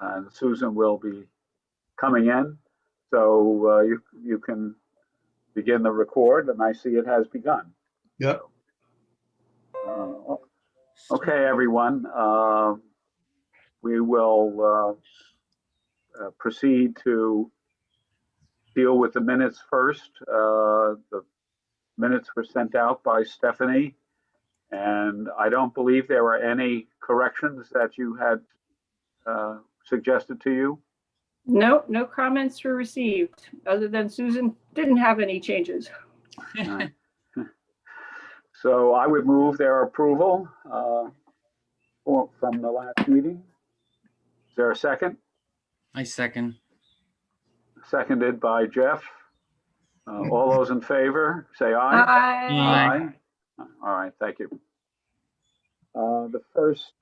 and Susan will be coming in. So you can begin the record, and I see it has begun. Yep. Okay, everyone. We will proceed to deal with the minutes first. The minutes were sent out by Stephanie, and I don't believe there were any corrections that you had suggested to you. No, no comments were received, other than Susan didn't have any changes. So I would move their approval from the last meeting. Is there a second? I second. Seconded by Jeff. All those in favor, say aye. Aye. Aye. All right, thank you. The first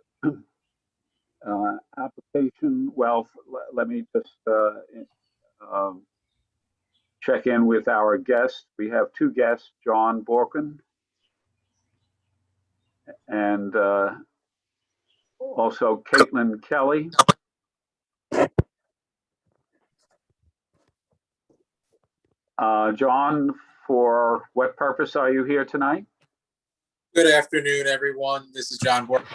application, well, let me just check in with our guests. We have two guests, John Borkin and also Caitlin Kelly. John, for what purpose are you here tonight? Good afternoon, everyone. This is John Bork,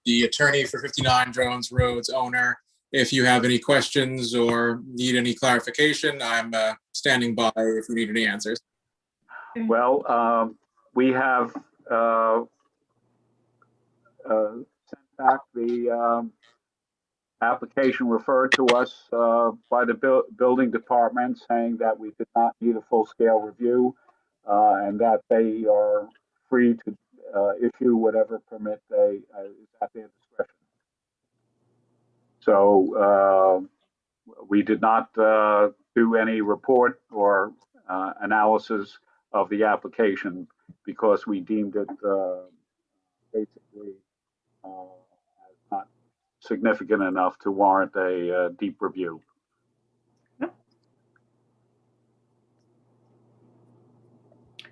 the attorney for 59 Drones Roads owner. If you have any questions or need any clarification, I'm standing by if you need any answers. Well, we have sent back the application referred to us by the building department saying that we did not need a full-scale review and that they are free to issue whatever permit they is at their discretion. So we did not do any report or analysis of the application because we deemed it basically as not significant enough to warrant a deep review.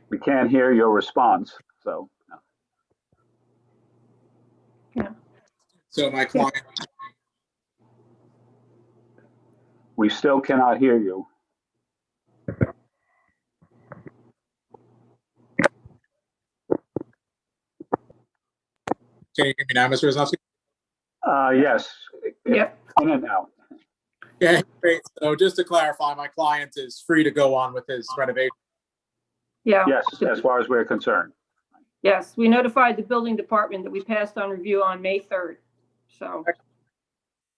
We can't hear your response, so. Yeah. So my client, We still cannot hear you. can you hear me now, Mr. Wisnowski? Yes. Yep. In and out. Yeah, great. So just to clarify, my client is free to go on with his renovation. Yeah. Yes, as far as we're concerned. Yes, we notified the building department that we passed on review on May 3rd. So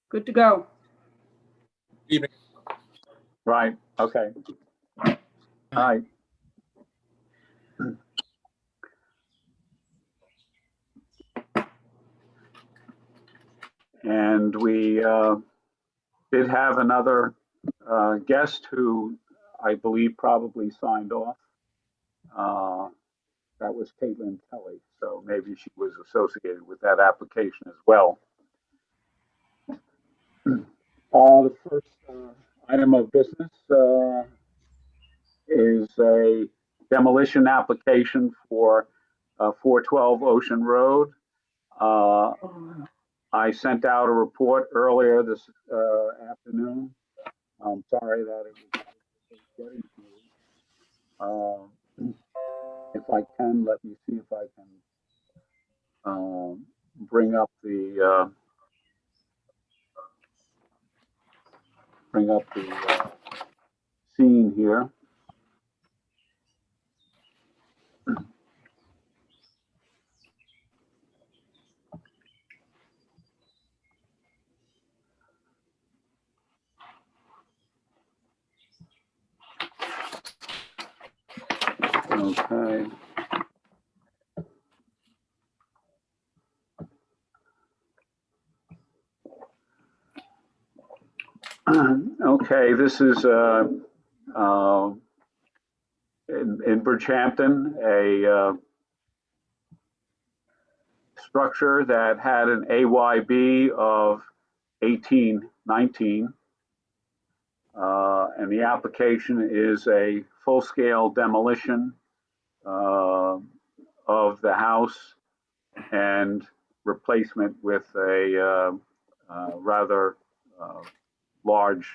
good to go. Evening. Right, okay. All right. And we did have another guest who I believe probably signed off. That was Caitlin Kelly, so maybe she was associated with that application as well. The first item of business is a demolition application for 412 Ocean Road. I sent out a report earlier this afternoon. I'm sorry that it was getting to you. If I can, let me see if I can bring up the scene here. Okay. Okay, this is in Inverchampton, a structure that had an AYB of 1819. And the application is a full-scale demolition of the house and replacement with a rather large,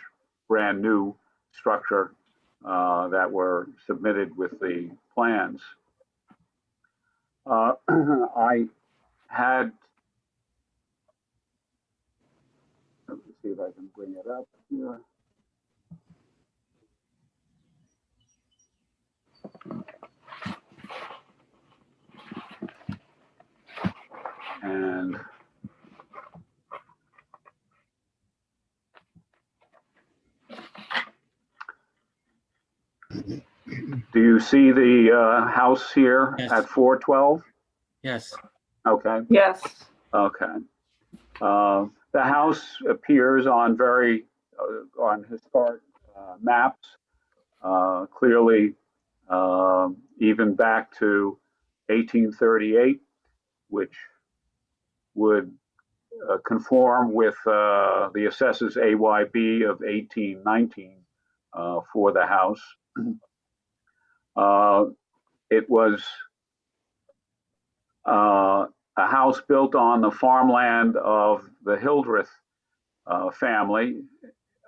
brand new structure that were submitted with the plans. I had, let me see if I can bring it up here. And do you see the house here Yes. at 412? Yes. Okay. Yes. Okay. The house appears on on historic maps, clearly even back to 1838, which would conform with the assessors AYB of 1819 for the house. It was a house built on the farmland of the Hildreth family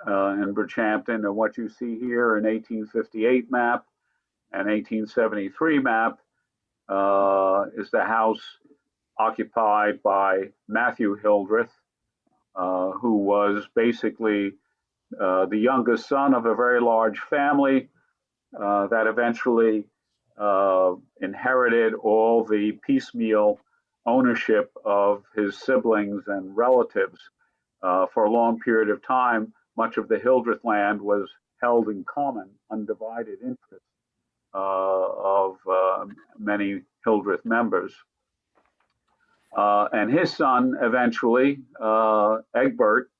in Inverchampton, and what you see here in 1858 map and 1873 map is the house occupied by Matthew Hildreth, who was basically the youngest son of a very large family that eventually inherited all the piecemeal ownership of his siblings and relatives. For a long period of time, much of the Hildreth land was held in common, undivided interest of many Hildreth members. And his son, eventually, Egbert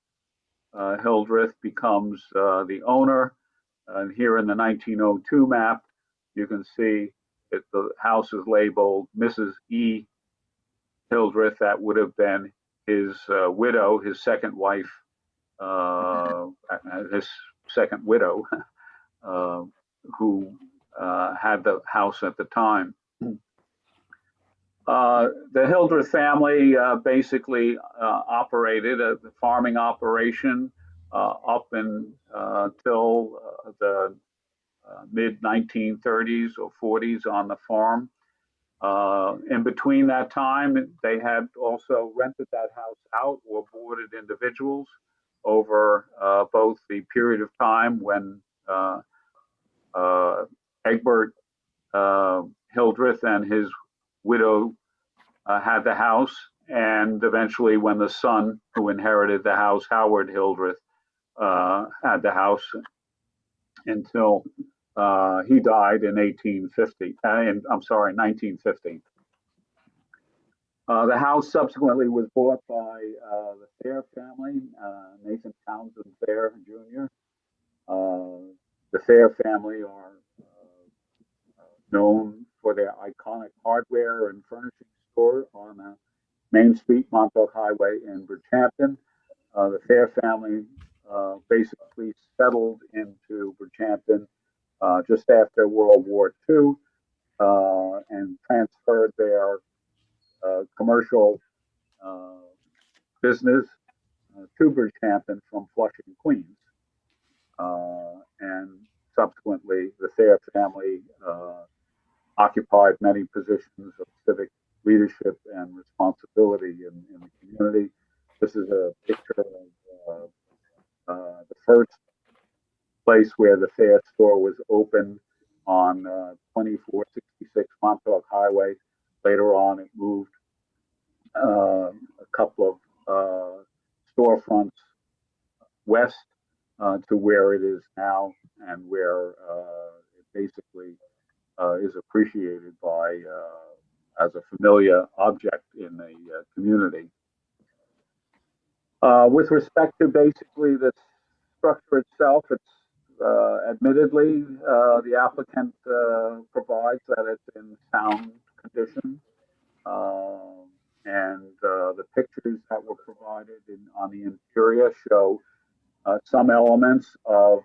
Hildreth, becomes the owner. And here in the 1902 map, you can see that the house is labeled Mrs. E. Hildreth. That would have been his widow, his second wife, his second widow, who had the house at the time. The Hildreth family basically operated a farming operation up until the mid 1930s or 40s on the farm. In between that time, they had also rented that house out or boarded individuals over both the period of time when Egbert Hildreth and his widow had the house, and eventually when the son who inherited the house, Howard Hildreth, had the house until he died in 1950. I'm sorry, 1950. The house subsequently was bought by the Thayer family, Nathan Townsend Thayer Jr. The Thayer family are known for their iconic hardware and furnishing store on Main Street, Montauk Highway in Inverchampton. The Thayer family basically settled into Inverchampton just after World War II and transferred their commercial business to Inverchampton from Flushing, Queens. And subsequently, the Thayer family occupied many positions of civic leadership and responsibility in the community. This is a picture of the first place where the Thayer store was opened on 2466 Montauk Highway. Later on, it moved a couple of storefronts west to where it is now, and where it basically is appreciated by as a familiar object in the community. With respect to basically the structure itself, it's admittedly the applicant provides that it's in sound condition, and the pictures that were provided on the interior show some elements of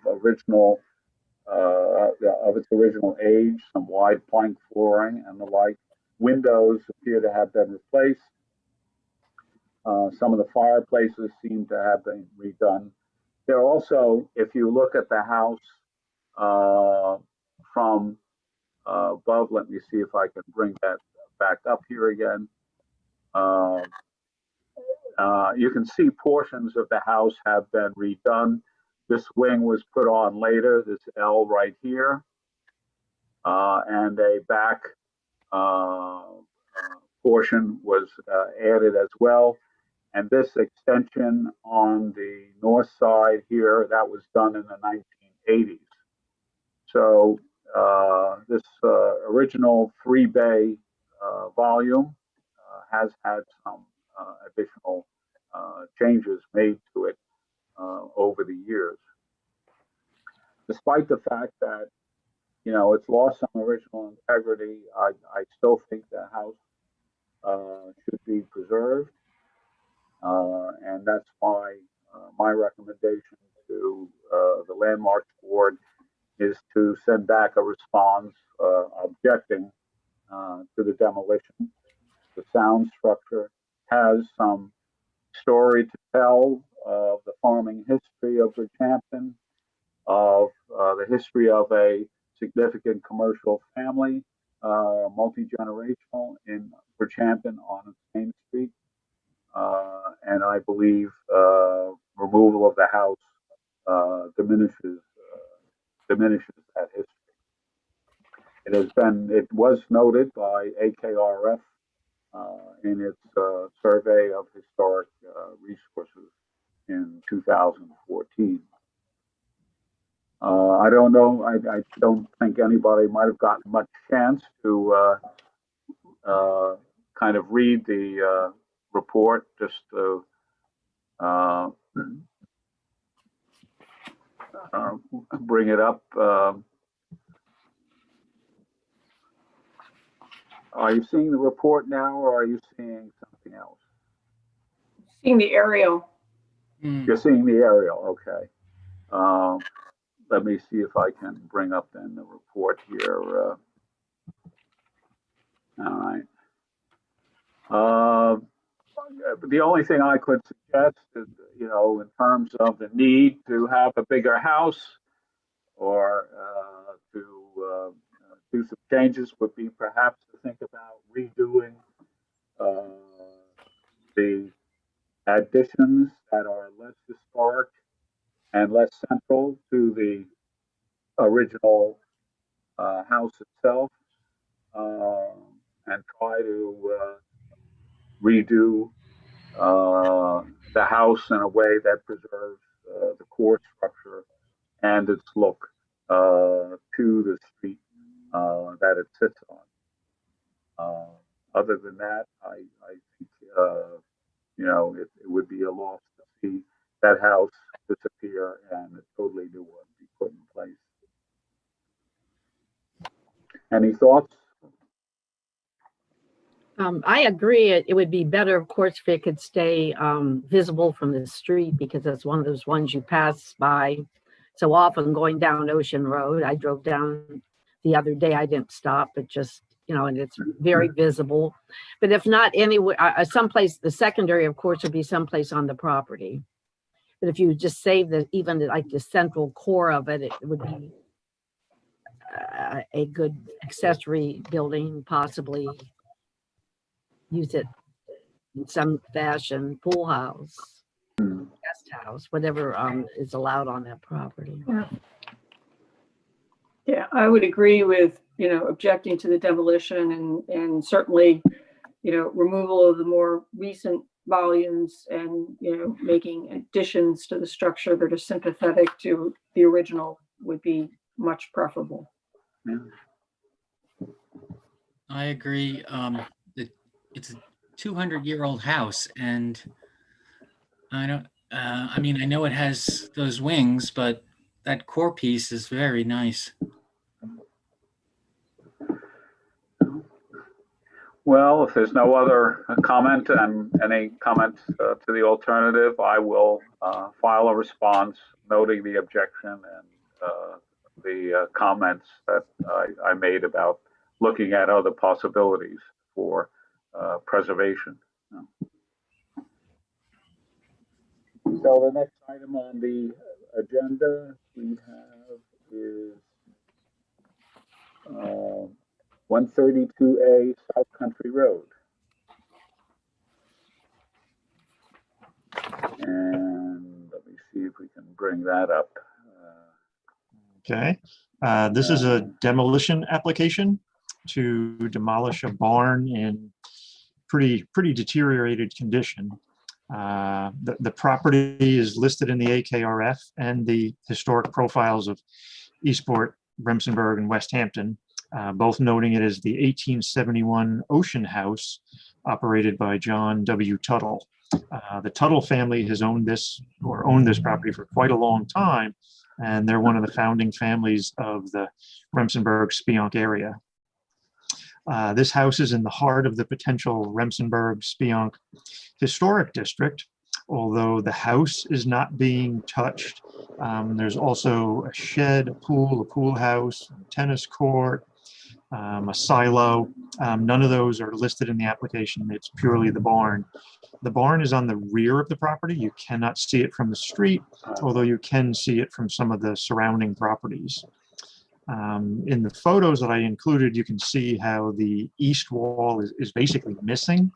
its original age, some wide plank flooring and the like. Windows appear to have been replaced. Some of the fireplaces seem to have been redone. There also, if you look at the house from above, let me see if I can bring that back up here again. You can see portions of the house have been redone. This wing was put on later, this L right here, and a back portion was added as well. And this extension on the north side here, that was done in the 1980s. So this original 3-bay volume has had some additional changes made to it over the years. Despite the fact that, you know, it's lost some original integrity, I still think the house should be preserved. And that's why my recommendation to the Landmarks Board is to send back a response objecting to the demolition. The sound structure has some story to tell of the farming history of Bridgehampton, of the history of a significant commercial family, multi-generational in Bridgehampton on Main Street. And I believe removal of the house diminishes that history. It was noted by AKRF in its survey of historic resources in 2014. I don't know. I don't think anybody might have gotten much chance to kind of read the report, just to bring it up. Are you seeing the report now, or are you seeing something else? Seeing the aerial. You're seeing the aerial, okay. Let me see if I can bring up then the report here. All right. The only thing I could suggest is, you know, in terms of the need to have a bigger house or to do some changes, would be perhaps to think about redoing the additions that are less historic and less central to the original house itself, and try to redo the house in a way that preserves the core structure and its look to the street that it sits on. Other than that, I think you know, it would be a loss to see that house disappear and a totally new one be put in place. Any thoughts? I agree. It would be better, of course, if it could stay visible from the street, because it's one of those ones you pass by so often going down Ocean Road. I drove down the other day. I didn't stop, but just, you know, and it's very visible. But if not anywhere, someplace, the secondary, of course, would be someplace on the property. But if you just save even like the central core of it, it would be a good accessory building, possibly use it in some fashion, pool house, guest house, whatever is allowed on that property. Yeah, I would agree with, you know, objecting to the demolition and certainly, you know, removal of the more recent volumes and, you know, making additions to the structure that are sympathetic to the original would be much preferable. Yeah. I agree. It's a 200-year-old house, and I don't. I mean, I know it has those wings, but that core piece is very nice. Well, if there's no other comment and any comments to the alternative, I will file a response noting the objection and the comments that I made about looking at other possibilities for preservation. So the next item on the agenda we have is 132A South Country Road. And let me see if we can bring that up. Okay. This is a demolition application to demolish a barn in pretty deteriorated condition. The property is listed in the AKRF and the historic profiles of Eastport, Remsenburg, and West Hampton, both noting it as the 1871 Ocean House operated by John W. Tuttle. The Tuttle family has owned this property for quite a long time, and they're one of the founding families of the Remsenburg-Spionk area. This house is in the heart of the potential Remsenburg-Spionk historic district, although the house is not being touched. There's also a shed, a pool house, a tennis court, a silo. None of those are listed in the application. It's purely the barn. The barn is on the rear of the property. You cannot see it from the street, although you can see it from some of the surrounding properties. In the photos that I included, you can see how the east wall is basically missing,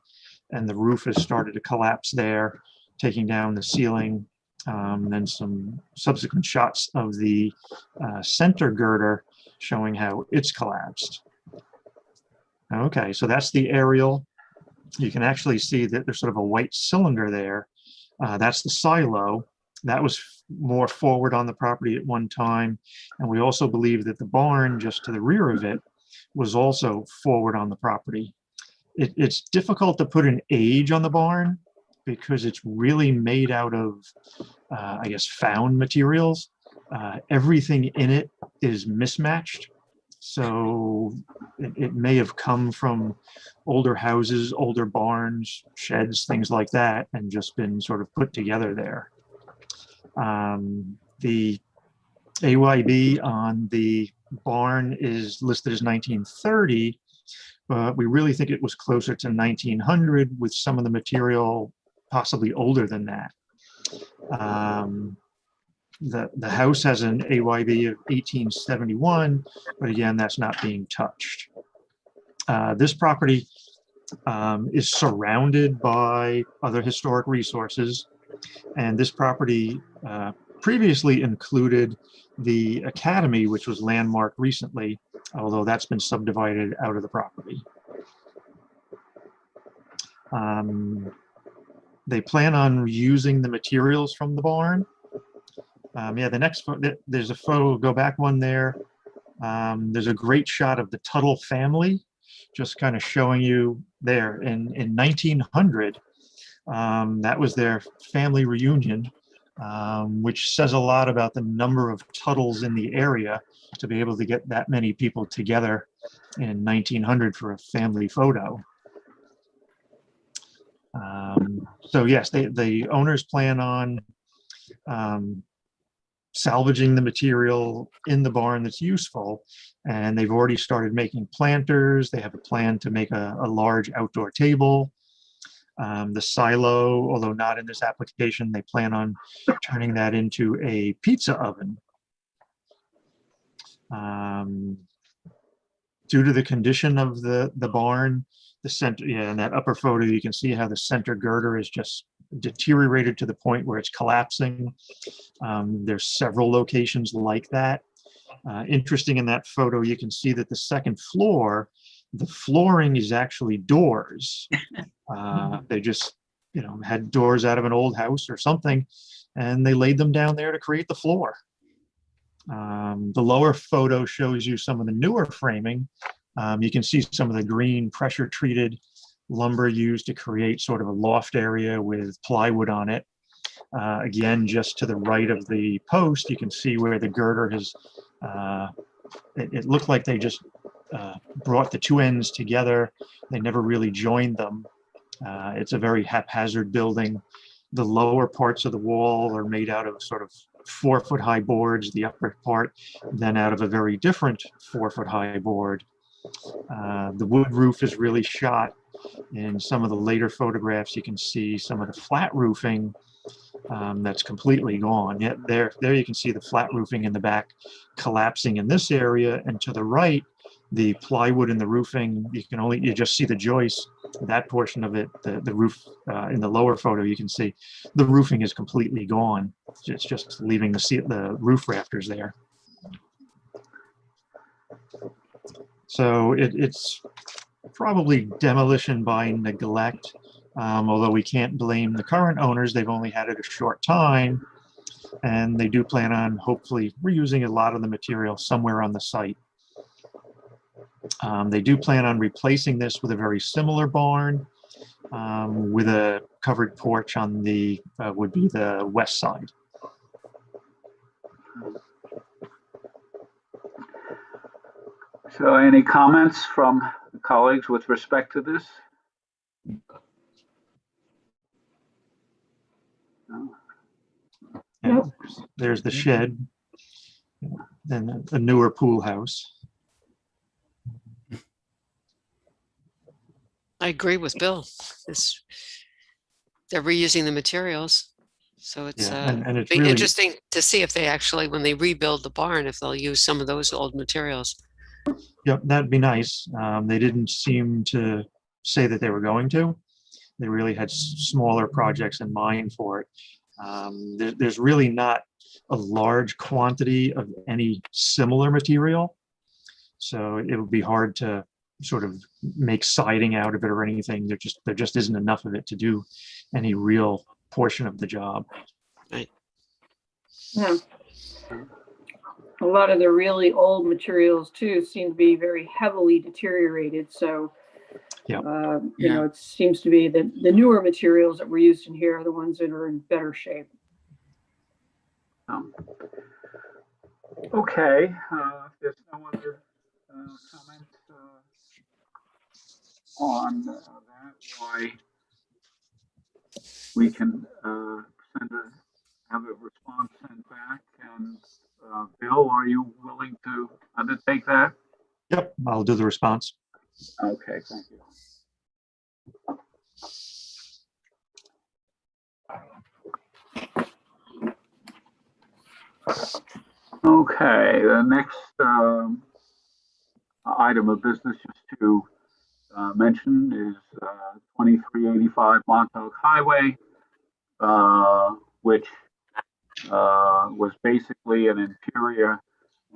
and the roof has started to collapse there, taking down the ceiling. Then some subsequent shots of the center girder showing how it's collapsed. Okay, so that's the aerial. You can actually see that there's sort of a white cylinder there. That's the silo. That was more forward on the property at one time. And we also believe that the barn just to the rear of it was also forward on the property. It's difficult to put an age on the barn because it's really made out of, I guess, found materials. Everything in it is mismatched. So it may have come from older houses, older barns, sheds, things like that, and just been sort of put together there. The AYB on the barn is listed as 1930, but we really think it was closer to 1900 with some of the material possibly older than that. The house has an AYB of 1871, but again, that's not being touched. This property is surrounded by other historic resources, and this property previously included the academy, which was landmarked recently, although that's been subdivided out of the property. They plan on using the materials from the barn. Yeah, the next photo, there's a photo, go back one there. There's a great shot of the Tuttle family, just kind of showing you there. In 1900, that was their family reunion, which says a lot about the number of Tuttles in the area to be able to get that many people together in 1900 for a family photo. So yes, the owners plan on salvaging the material in the barn that's useful, and they've already started making planters. They have a plan to make a large outdoor table. The silo, although not in this application, they plan on turning that into a pizza oven. Due to the condition of the barn, the center, yeah, in that upper photo, you can see how the center girder is just deteriorated to the point where it's collapsing. There's several locations like that. Interesting, in that photo, you can see that the second floor, the flooring is actually doors. They just, had doors out of an old house or something, and they laid them down there to create the floor. The lower photo shows you some of the newer framing. You can see some of the green pressure treated lumber used to create sort of a loft area with plywood on it. Again, just to the right of the post, you can see where the girder has, it looked like they just brought the two ends together. They never really joined them. It's a very haphazard building. The lower parts of the wall are made out of sort of 4-foot high boards, the upper part then out of a very different 4-foot high board. The wood roof is really shot. In some of the later photographs, you can see some of the flat roofing that's completely gone. Yet there you can see the flat roofing in the back collapsing in this area, and to the right, the plywood in the roofing, you just see the joist, that portion of it, the roof in the lower photo, you can see the roofing is completely gone. It's just leaving the roof rafters there. So it's probably demolition by neglect, although we can't blame the current owners. They've only had it a short time, and they do plan on hopefully reusing a lot of the material somewhere on the site. They do plan on replacing this with a very similar barn with a covered porch on would be the west side. So any comments from colleagues with respect to this? No? And Nope. there's the shed, and a newer pool house. I agree with Bill. They're reusing the materials. So it's Yeah, and it's be really interesting to see if they actually, when they rebuild the barn, if they'll use some of those old materials. Yep, that'd be nice. They didn't seem to say that they were going to. They really had smaller projects in mind for it. There's really not a large quantity of any similar material, so it would be hard to sort of make siding out of it or anything. There just isn't enough of it to do any real portion of the job. Yeah. A lot of the really old materials too seem to be very heavily deteriorated. So, Yeah. you know, it seems to be that the newer materials that were used in here are the ones that are in better shape. Okay, if there's no other comments on that, why we can have a response sent back. And Bill, are you willing to undertake that? Yep, I'll do the response. Okay, thank you. Okay, the next item of business just to mention is 2385 Montauk Highway, which was basically an interior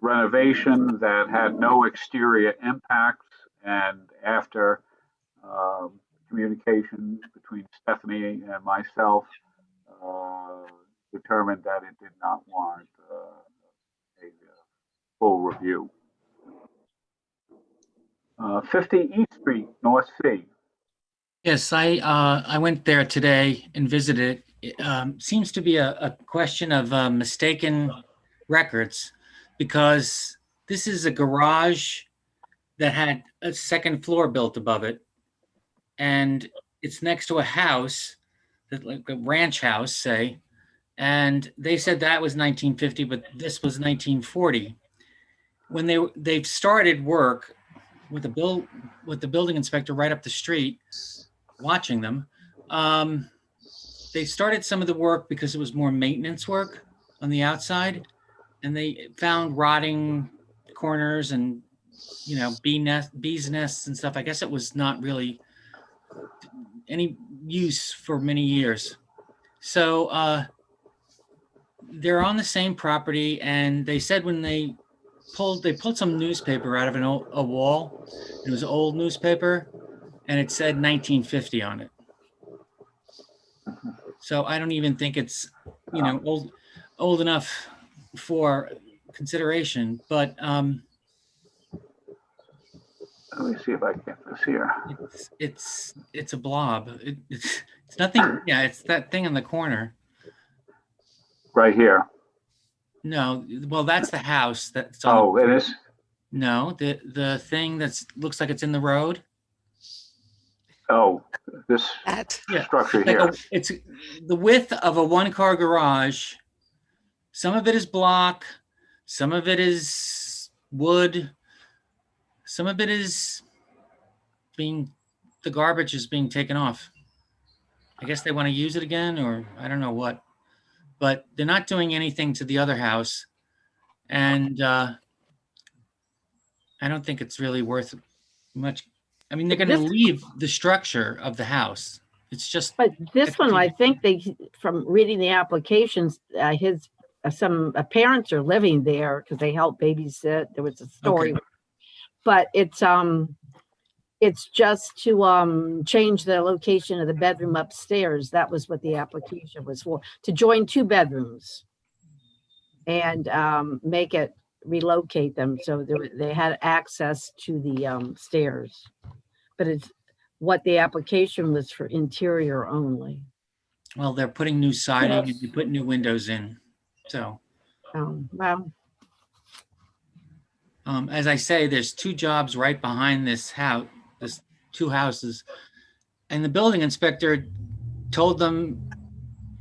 renovation that had no exterior impacts. And after communication between Stephanie and myself, determined that it did not warrant a full review. 50 East Street, North Sea. Yes, I went there today and visited. It seems to be a question of mistaken records, because this is a garage that had a second floor built above it, and it's next to a house, that like a ranch house, say, and they said that was 1950, but this was 1940. When they've started work with the building inspector right up the street, watching them, they started some of the work because it was more maintenance work on the outside, and they found rotting corners and bees nests and stuff. I guess it was not really any use for many years. So they're on the same property, and they said when they pulled some newspaper out of a wall. It was old newspaper, and it said 1950 on it. So I don't even think it's old enough for consideration. But let me see if I can get this here. it's a blob. It's nothing. Yeah, it's that thing in the corner. Right here. No, well, that's the house that's on. Oh, it is? No, the thing looks like it's in the road. Oh, this structure Like here. it's the width of a one-car garage. Some of it is block, some of it is wood, some of it is the garbage is being taken off. I guess they want to use it again, or I don't know what. but they're not doing anything to the other house. And I don't think it's really worth much. I mean, they're going to This- leave the structure of the house. It's just, But this It's one, I pretty- think they, from reading the applications, some parents are living there because they help babysit. There was a story, Okay. but it's just to change the location of the bedroom upstairs. That was what the application was for, to join 2 bedrooms and relocate them so they had access to the stairs. But it's what the application was for, interior only. well, they're putting new siding and Yes. they put new windows in. So, Well, as I say, there's 2 jobs right behind this house, this 2 houses. And the building inspector told them,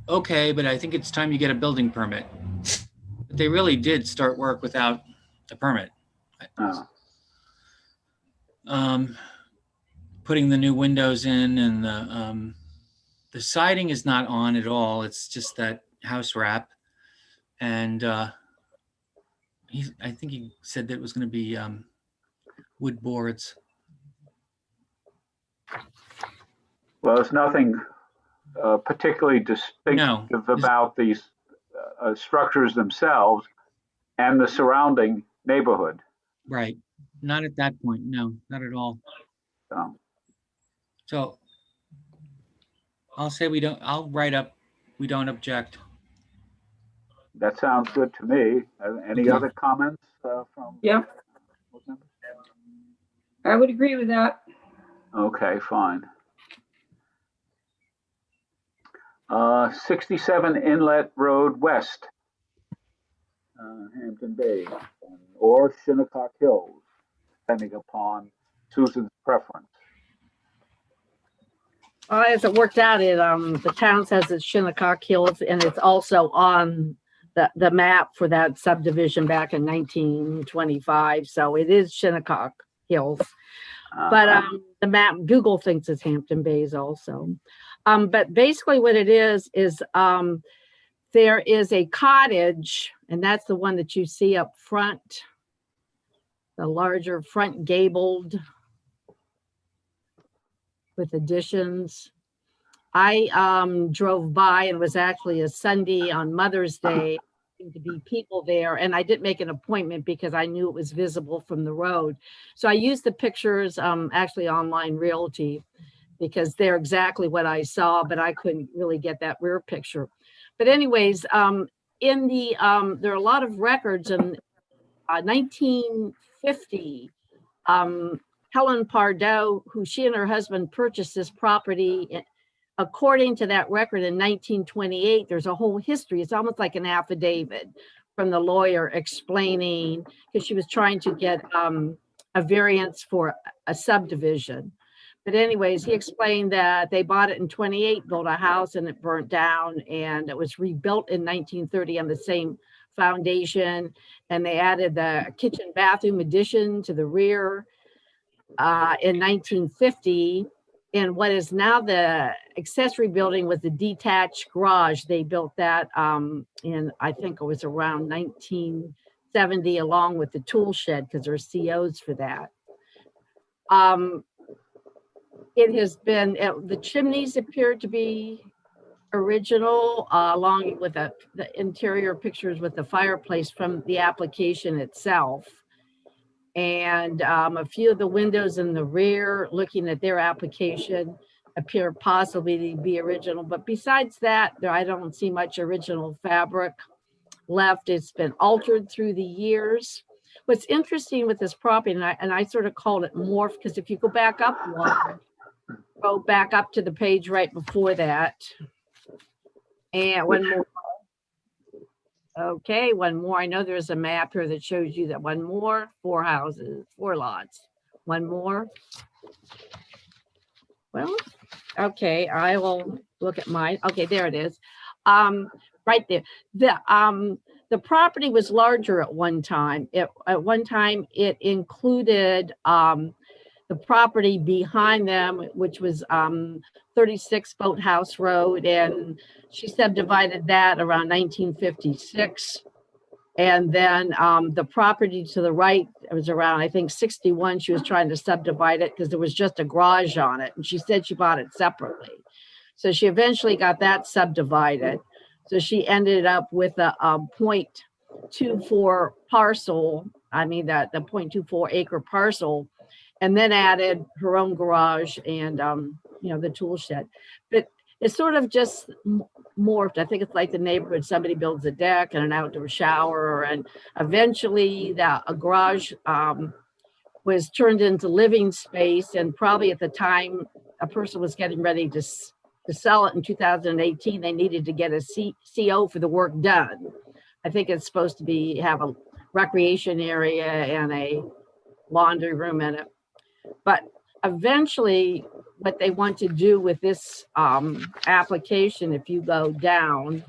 okay, but I think it's time you get a building permit. But they really did start work without a permit. Putting the new windows in, and the siding is not on at all. It's just that house wrap. And I think he said that it was going to be wood boards. Well, there's nothing particularly No. distinctive about these structures themselves and the surrounding neighborhood. Right. Not at that point. No, not at all. So I'll say I'll write up, we don't object. That sounds good to me. Any Okay. other comments from? Yeah. board members? I would agree with that. Okay, fine. 67 Inlet Road West, Hampton Bay, or Shinnecock Hills, depending upon Susan's preference. as it worked out, the town says it's Shinnecock Hills, and it's also on the map for that subdivision back in 1925. So it is Shinnecock Hills. But the map, Google thinks it's Hampton Bays also. But basically what it is there is a cottage, and that's the one that you see up front, the larger front gabled with additions. I drove by, and it was actually a Sunday on Mother's Day, to be people there, and I didn't make an appointment because I knew it was visible from the road. So I used the pictures, actually online realty, because they're exactly what I saw, but I couldn't really get that rear picture. But anyways, in the there are a lot of records in 1950. Helen Pardo, who she and her husband purchased this property, according to that record in 1928, there's a whole history. It's almost like an affidavit from the lawyer explaining, because she was trying to get a variance for a subdivision. But anyways, he explained that they bought it in 28, built a house, and it burnt down, and it was rebuilt in 1930 on the same foundation. And they added the kitchen bathroom addition to the rear in 1950. And what is now the accessory building was the detached garage. They built that in, I think it was around 1970, along with the tool shed, because there's COs for that. It has been, the chimneys appear to be original, along with the interior pictures with the fireplace from the application itself. And a few of the windows in the rear, looking at their application, appear possibly to be original. But besides that, I don't see much original fabric left. It's been altered through the years. What's interesting with this property, and I sort of called it morph, because if you go back up one, go back up to the page right before that. And one more. Okay, one more. I know there's a map here that shows you that one more, 4 houses, 4 lots. One more. Well, okay, I will look at mine. Okay, there it is. Right there. The property was larger at one time. At one time, it included the property behind them, which was 36 Boathouse Road, and she subdivided that around 1956. And then the property to the right, it was around, I think, 61. She was trying to subdivide it because there was just a garage on it. And she said she bought it separately. So she eventually got that subdivided. So she ended up with a 0.24 parcel. I mean, the 0.24 acre parcel, and then added her own garage and, the tool shed. But it's sort of just morphed. I think it's like the neighborhood. Somebody builds a deck and an outdoor shower, and eventually a garage was turned into living space. And probably at the time a person was getting ready to sell it in 2018, they needed to get a CO for the work done. I think it's supposed to have a recreation area and a laundry room in it. But eventually, what they want to do with this application, if you go down,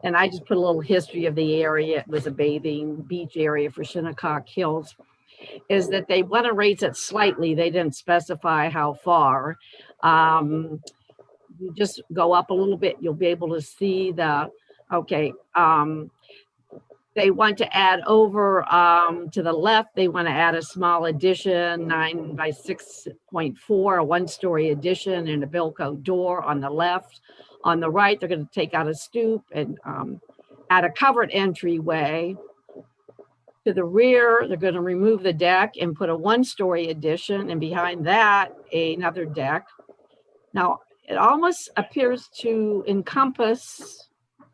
and I just put a little history of the area, it was a bathing beach area for Shinnecock Hills, is that they want to raise it slightly. They didn't specify how far. You just go up a little bit, you'll be able to see they want to add over to the left, they want to add a small addition, 9 by 6.4, a one-story addition and a Bilco door on the left. On the right, they're going to take out a stoop and add a covered entryway. To the rear, they're going to remove the deck and put a one-story addition, and behind that, another deck. Now, it almost appears to encompass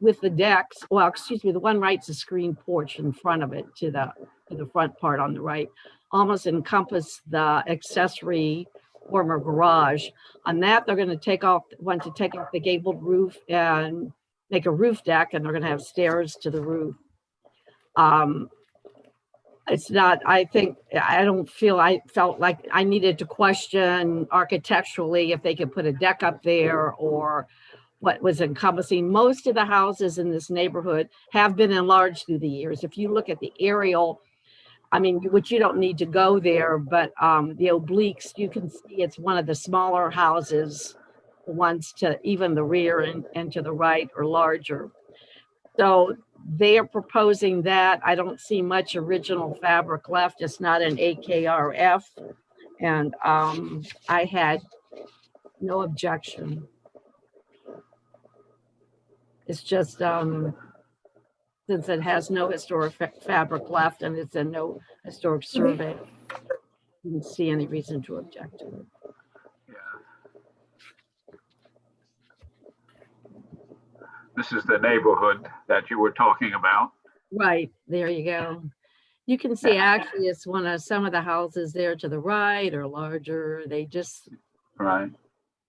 with the decks, well, excuse me, the one right's a screen porch in front of it to the front part on the right, almost encompass the accessory former garage. On that, they're going to want to take off the gabled roof and make a roof deck, and they're going to have stairs to the roof. It's not, I felt like I needed to question architecturally if they could put a deck up there or what was encompassing. Most of the houses in this neighborhood have been enlarged through the years. If you look at the aerial, I mean, which you don't need to go there, but the obliques, you can see it's one of the smaller houses, the ones to even the rear and to the right are larger. So they are proposing that. I don't see much original fabric left. It's not an AKRF. And I had no objection. It's just, since it has no historic fabric left and it's in no historic survey, I didn't see any reason to object to it. This is the neighborhood that you were talking about. Right, there you go. You can see actually it's some of the houses there to the right are larger. They just, Right.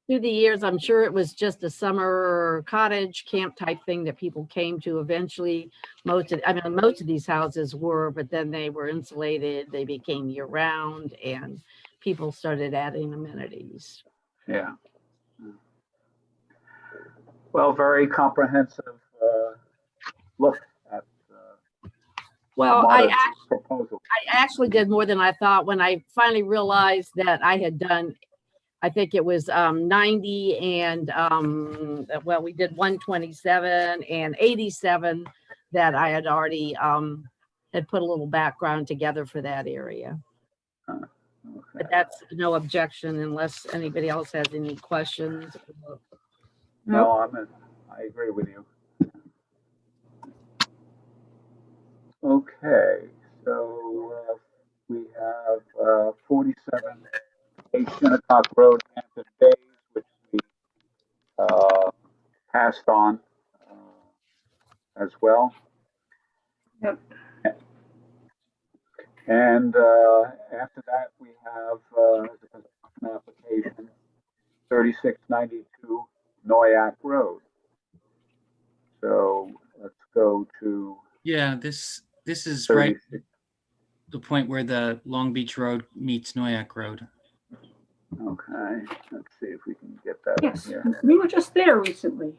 through the years, I'm sure it was just a summer cottage camp type thing that people came to eventually. Most of these houses were, but then they were insulated. They became year round and people started adding amenities. Yeah. Well, very comprehensive look at Well, proposal. I actually did more than I thought when I finally realized that I had done, I think it was 90 and, well, we did 127 and 87 that I had already had put a little background together for that area. Okay. But that's no objection unless anybody else has any questions. No, I agree with you. Okay, so we have 47 Shinnecock Road, Hampton Bays, which we passed on as well. Yep. And after that, we have an application 3692 Noyak Road. So let's go to. Yeah, this is right the point where the Long Beach Road meets Noyak Road. Okay, let's see if we can get that Yes, in here. we were just there recently.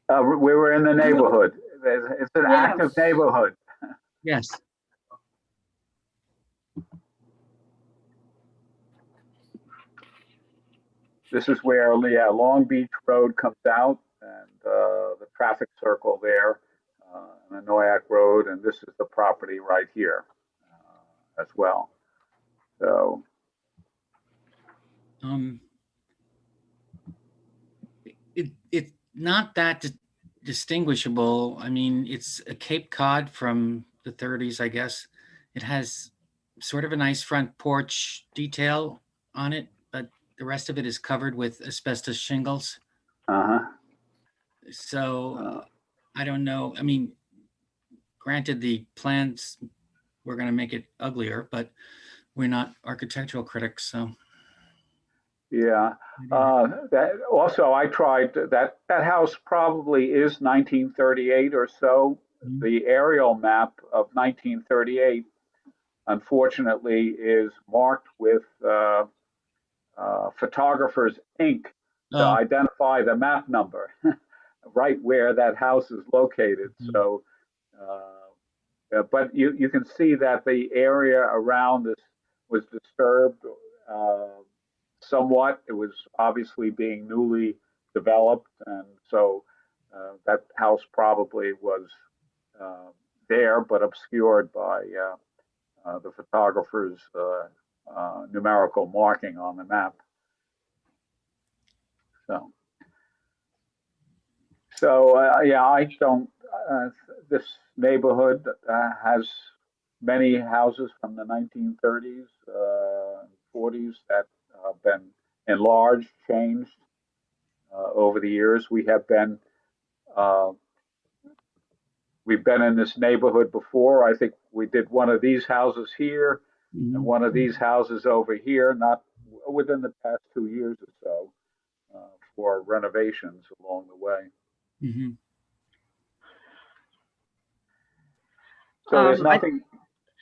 We were in the neighborhood. It's an active neighborhood. Yes. This is where, yeah, Long Beach Road comes out, and the traffic circle there, and the Noyak Road, and this is the property right here as well. So, It's not that distinguishable. I mean, it's a Cape Cod from the 30s, I guess. It has sort of a nice front porch detail on it, but the rest of it is covered with asbestos shingles. uh-huh. So I don't know. I mean, granted, the plans were going to make it uglier, but we're not architectural critics, so. Yeah. That also, I tried that. That house probably is 1938 or so. Mhm. The aerial map of 1938, unfortunately, is marked with photographer's ink to Oh, identify the map number, right where that house is located. Mhm. So, but you can see that the area around this was disturbed somewhat. It was obviously being newly developed, and so that house probably was there, but obscured by the photographer's numerical marking on the map. So yeah, I don't. This neighborhood has many houses from the 1930s, 40s that have been enlarged, changed over the years. Uh, we've been in this neighborhood before. I think we did one of these houses here and one of these houses over here, not within the past 2 years or so, for renovations along the way. Mm-hmm. So there's I nothing.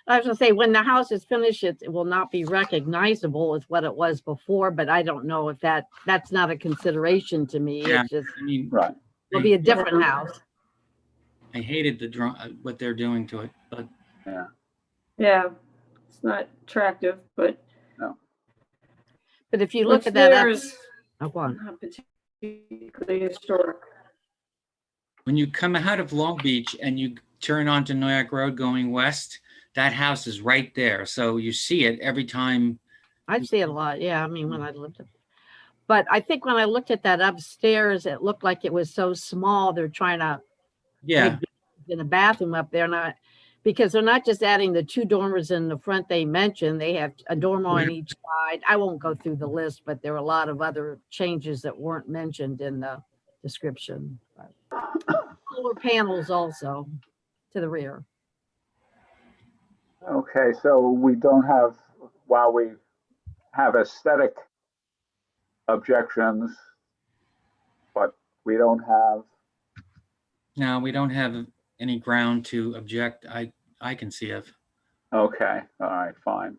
was gonna say, when the house is finished, it will not be recognizable as what it was before, but I don't know if that's not a consideration to me. Yeah. It's just, I mean, Right. it'll be a different house. I hated what they're doing to it, but Yeah. Yeah, it's not attractive, but No. But if you look what's at that, there is go on. not particularly historic. when you come out of Long Beach and you turn onto Noyak Road going west, that house is right there. So you see it every time. I see it a lot. Yeah, I mean, when I lived up. But I think when I looked at that upstairs, it looked like it was so small. They're trying to Yeah. make in a bathroom up there, not because they're not just adding the 2 dormers in the front they mentioned. They have a dormer on each side. I won't go through the list, but there are a lot of other changes that weren't mentioned in the description. Solar panels also to the rear. Okay, so we don't have, while we have aesthetic objections, but we don't have, No, we don't have any ground to object. I can see of. okay, all right, fine.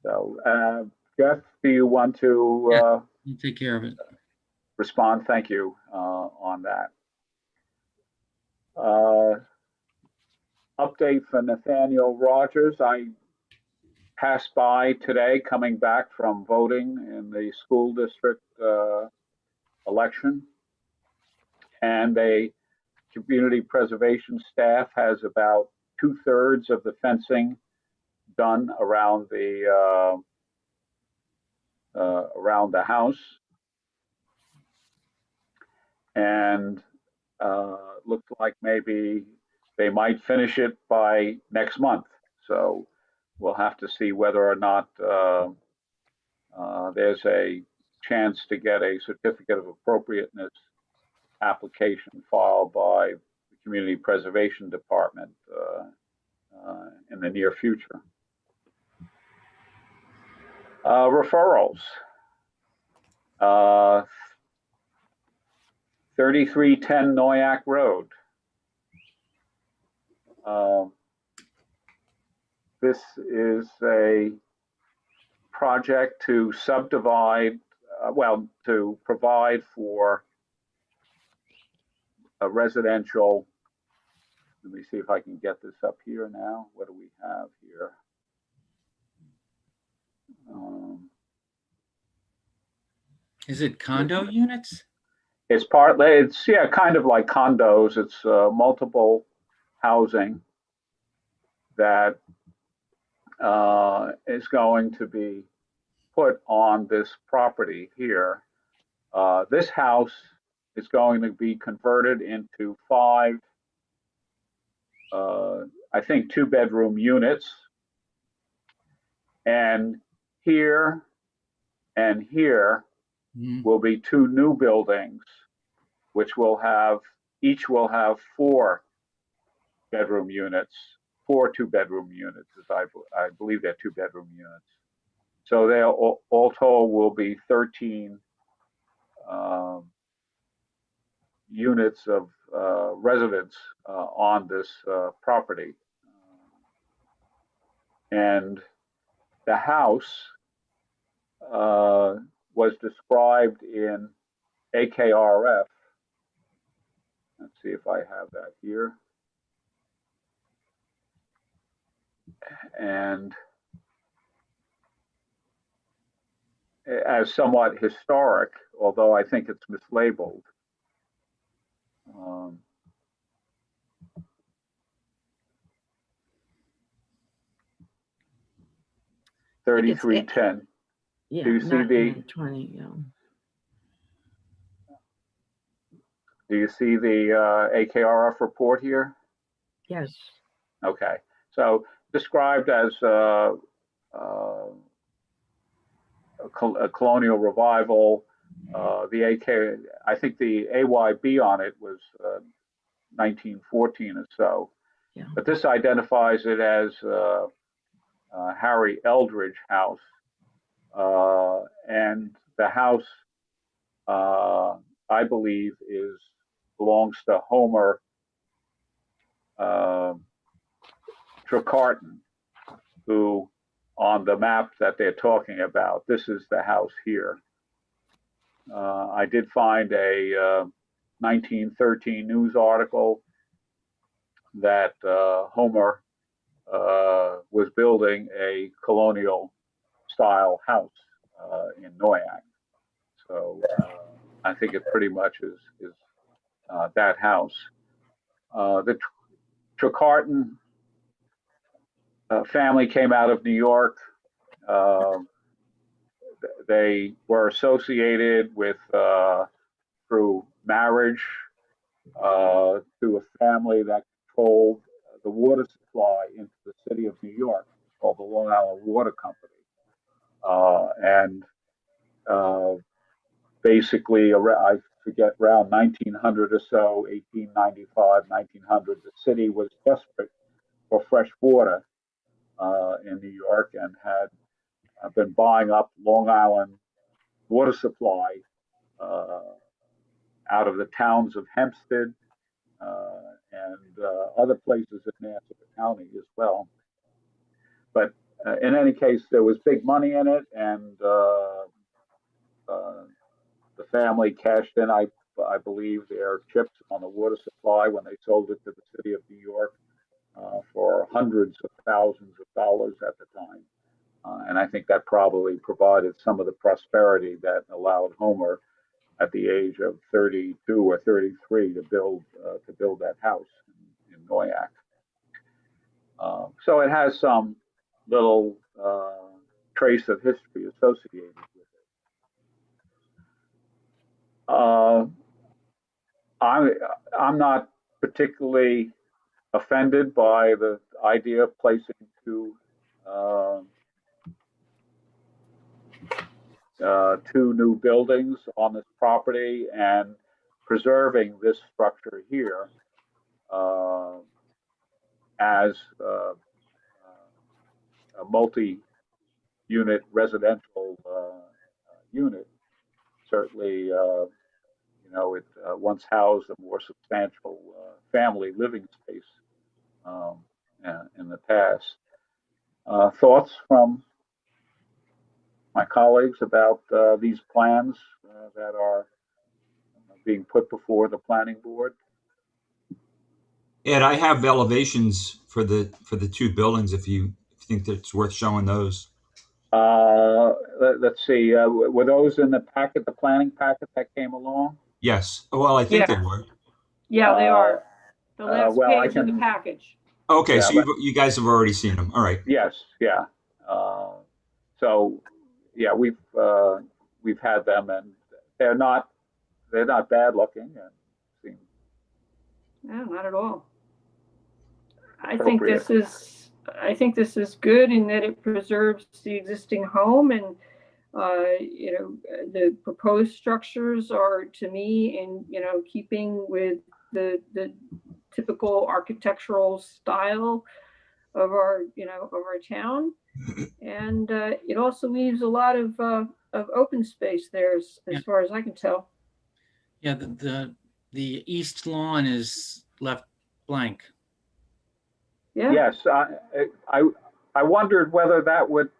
So, Jeff, do you want to Yeah. You take care of it. respond? Thank you on that. Update for Nathaniel Rogers. I passed by today coming back from voting in the school district election, and a community preservation staff has about 2/3 of the fencing done around the house, and looks like maybe they might finish it by next month. So we'll have to see whether or not there's a chance to get a certificate of appropriateness application filed by the Community Preservation Department in the near future. Referrals. 3310 Noyak Road. This is a project to subdivide, to provide for a residential. Let me see if I can get this up here now. What do we have here? Is it condo units? It's partly, it's, yeah, kind of like condos. It's multiple housing that is going to be put on this property here. This house is going to be converted into five, I think, two-bedroom units. And here and here Mhm. will be two new buildings, which will have, each will have four bedroom units, four two-bedroom units, as I believe they're two-bedroom units. So they all told will be 13 units of residence on this property. And the house was described in AKRF. Let's see if I have that here. And as somewhat historic, although I think it's mislabeled. 3310. Yeah, Do you see the 20, yeah. Do you see the AKRF report here? Yes. Okay, so described as a colonial revival. The AK, I think the AYB on it was 1914 or so. Yeah. But this identifies it as Harry Eldridge house. And the house, I believe, belongs to Homer Trecarton, who on the map that they're talking about, this is the house here. I did find a 1913 news article that Homer was building a colonial style house in Noyak. So I think it pretty much is that house. The Trecarton family came out of New York. They were associated with, through marriage, to a family that controlled the water supply into the city of New York, called the Long Island Water Company. And basically, I forget, around 1900 or so, 1895, 1900, the city was desperate for fresh water in New York and had been buying up Long Island water supply out of the towns of Hempstead and other places in Nassau County as well. But in any case, there was big money in it, and the family cashed in, I believe, their chips on the water supply when they sold it to the city of New York for hundreds of thousands of dollars at the time. And I think that probably provided some of the prosperity that allowed Homer, at the age of 32 or 33, to build that house in Noyak. So it has some little trace of history associated with it. I'm not particularly offended by the idea of placing two new buildings on this property and preserving this structure here as a multi-unit residential unit. Certainly, it once housed a more substantial family living space in the past. Thoughts from my colleagues about these plans that are being put before the planning board? Ed, I have elevations for the two buildings if you think that it's worth showing those. Let's see, were those in the packet, the planning packet that came along? Yes. Well, I think they Yeah. were. Yeah, they are. The last well, I page of the can- package. Okay, Yeah, so you guys have already seen them. All right. Yes, yeah. So, yeah, we've had them, and they're not bad looking, and seem No, not at all. I think appropriate. this is good in that it preserves the existing home, and the proposed structures are, to me, in keeping with the typical architectural style of our town, and it also leaves a lot of open space there, as Yeah. far as I can tell. Yeah, the east lawn is left blank. Yeah. Yes, I wondered whether that would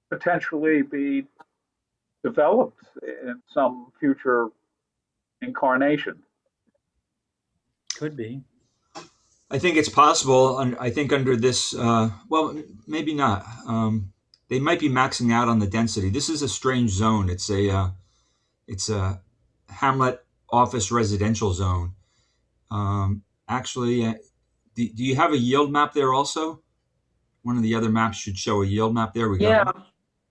potentially be developed in some future incarnation. Could be. I think it's possible. I think under this, well, maybe not. They might be maxing out on the density. This is a strange zone. It's a hamlet office residential zone. Actually, do you have a yield map there also? One of the other maps should show a yield map. There we go. Yeah.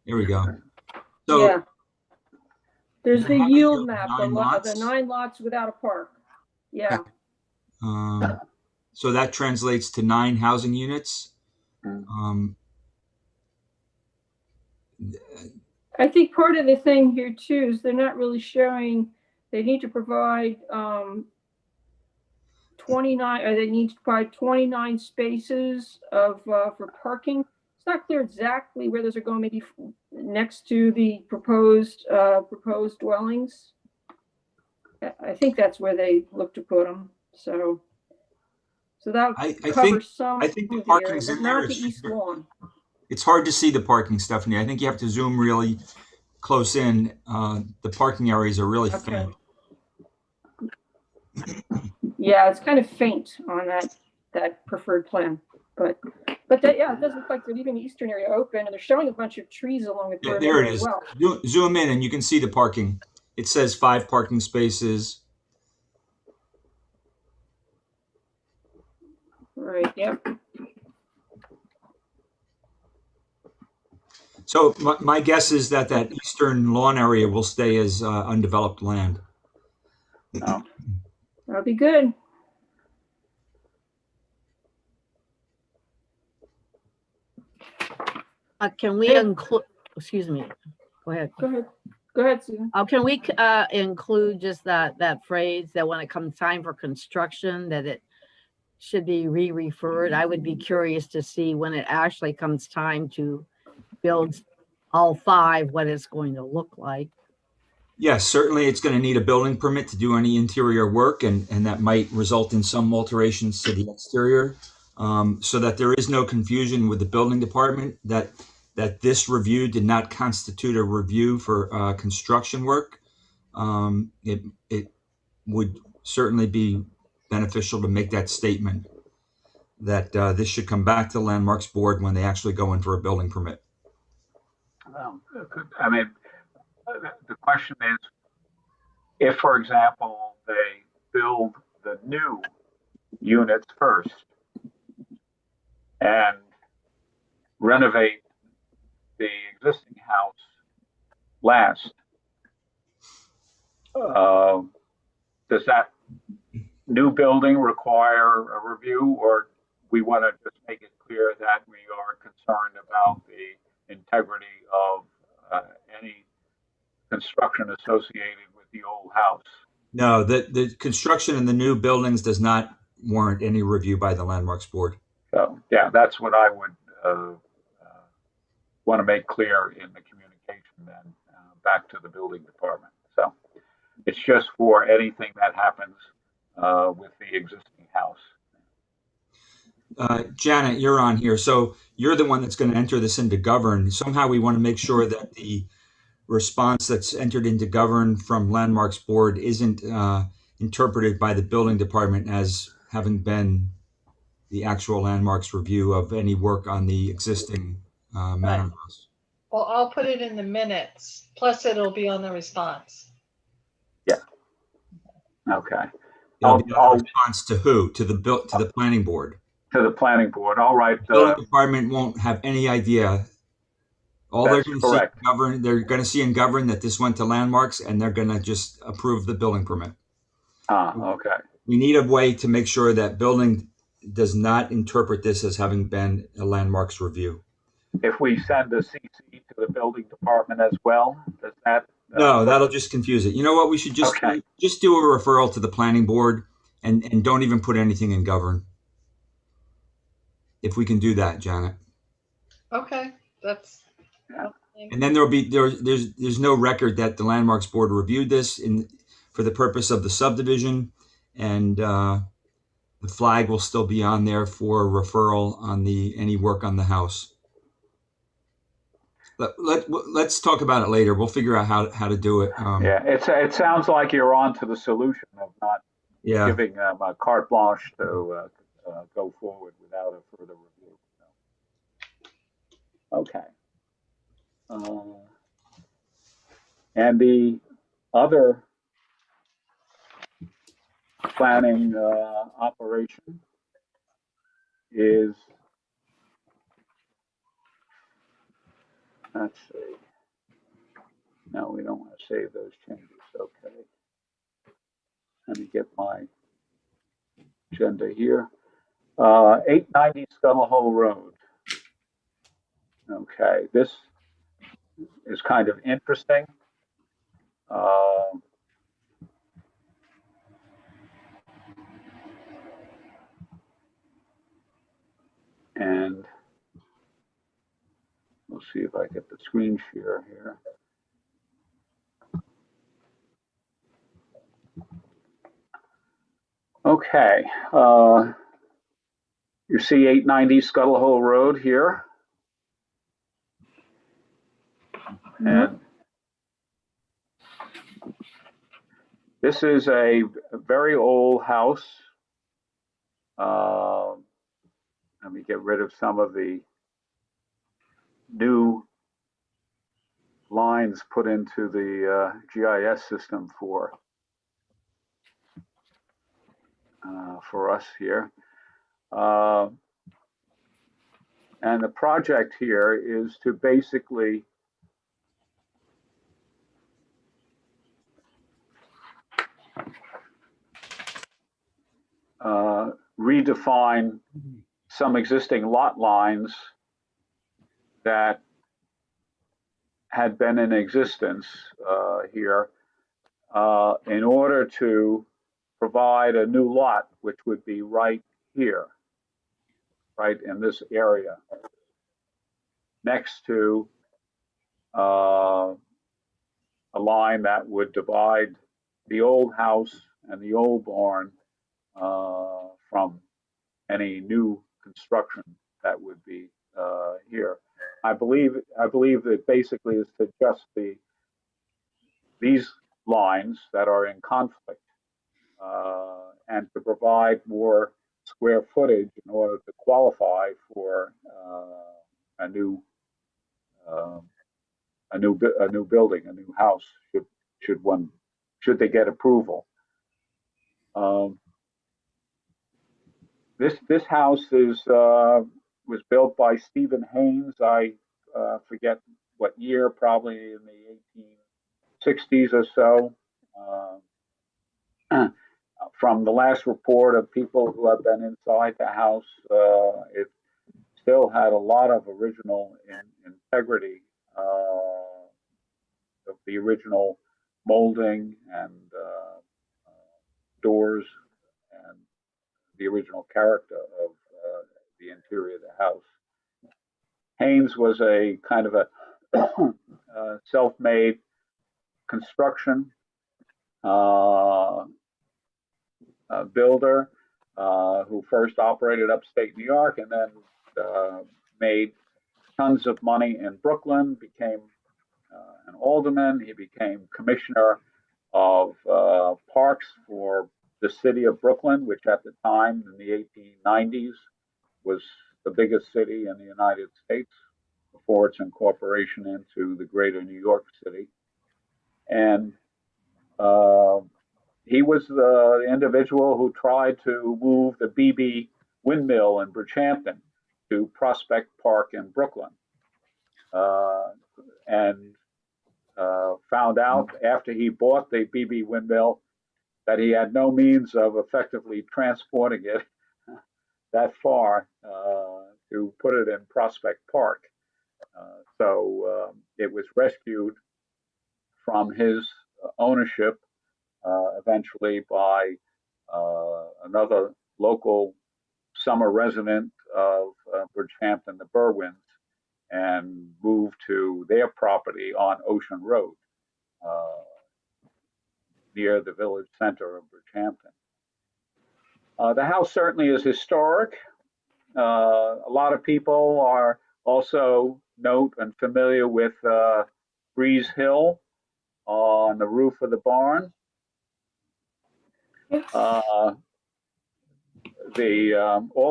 There we go. So Yeah. There's Does it the have a yield yield of map, 9 lots? the 9 lots without a park. Yeah. so that translates to 9 housing units. Mm. I think part of the thing here too is they're not really showing, they need to provide 29, or they need to provide 29 spaces of for parking. It's not clear exactly where those are going, maybe next to the proposed dwellings. I think that's where they look to put them. So that covers some I think the of the area, parking's but in there. not the east lawn. It's hard to see the parking, Stephanie. I think you have to zoom really close in. The parking areas are really Okay. faint. Yeah, it's kind of faint on that preferred plan, but that, yeah, it does look like they're leaving the eastern area open, and they're showing a bunch of trees along the Yeah, perimeter there it as is. well. Zoom in and you can see the parking. It says 5 parking spaces. Right. Yep. So my guess is that eastern lawn area will stay as undeveloped land. Oh, That'll be good. Can we include, excuse me, go ahead. Go ahead, Susan. Can we include just that phrase that when it comes time for construction, that it should be re-referred? I would be curious to see when it actually comes time to build all 5, what it's going to look like. Yes, certainly it's going to need a building permit to do any interior work, and that might result in some alterations to the exterior, so that there is no confusion with the building department that this review did not constitute a review for construction work. It would certainly be beneficial to make that statement that this should come back to the Landmarks Board when they actually go in for a building permit. I mean, the question is, if, for example, they build the new units first and renovate the existing house last, does that new building require a review, or we want to just make it clear that we are concerned about the integrity of any construction associated with the old house? No, the construction in the new buildings does not warrant any review by the Landmarks Board. So, yeah, that's what I would want to make clear in the communication then back to the building department. So it's just for anything that happens with the existing house. Janet, you're on here. So you're the one that's going to enter this into govern. Somehow we want to make sure that the response that's entered into govern from Landmarks Board isn't interpreted by the building department as having been the actual Landmarks review of any work on the existing manor house. Well, I'll put it in the minutes, plus it'll be on the response. Okay. It'll be I'll a response to who? To the planning board. to the planning board. All right. The building department won't have any idea. All they're That's going to see correct. they're going to see in govern that this went to landmarks, and they're going to just approve the building permit. Okay. We need a way to make sure that building does not interpret this as having been a landmarks review. If we send a CC to the building department as well, does that? No, that'll just confuse it. You know what? We should just Okay. just do a referral to the planning board and don't even put anything in govern. If we can do that, Janet. Okay, that's. And then there's no record that the landmarks board reviewed this for the purpose of the subdivision, and the flag will still be on there for referral on any work on the house. Let's talk about it later. We'll figure out how to do it. Yeah, it sounds like you're on to the solution of not giving them a carte blanche to go forward without a further review. Okay. And the other planning operation is, let's see. No, we don't want to save those changes. Okay. Let me get my agenda here. 890 Scuttle Road. Okay, this is kind of interesting. And we'll see if I get the screen share here. Okay, you see 890 Scuttle Road here. And this is a very old house. Let me get rid of some of the new lines put into the GIS system for us here. And the project here is to basically redefine some existing lot lines that had been in existence here in order to provide a new lot, which would be right here, right in this area, next to a line that would divide the old house and the old barn from any new construction that would be here. I believe that basically is to adjust these lines that are in conflict and to provide more square footage in order to qualify for a new building, a new house should they get approval. This house was built by Stephen Haynes. I forget what year, probably in the 1860s or so. From the last report of people who have been inside the house, it still had a lot of original integrity of the original molding and doors and the original character of the interior of the house. Haynes was a kind of a self-made construction builder who first operated upstate New York and then made tons of money in Brooklyn, became an alderman. He became commissioner of parks for the city of Brooklyn, which at the time in the 1890s was the biggest city in the United States before its incorporation into the greater New York City. And he was the individual who tried to move the BB windmill in Bridgehampton to Prospect Park in Brooklyn. And found out after he bought the BB windmill that he had no means of effectively transporting it that far to put it in Prospect Park. So it was rescued from his ownership eventually by another local summer resident of Bridgehampton, the Berwins, and moved to their property on Ocean Road near the village center of Bridgehampton. The house certainly is historic. A lot of people are also note and familiar with Brees Hill on the roof of the barn. Yes. All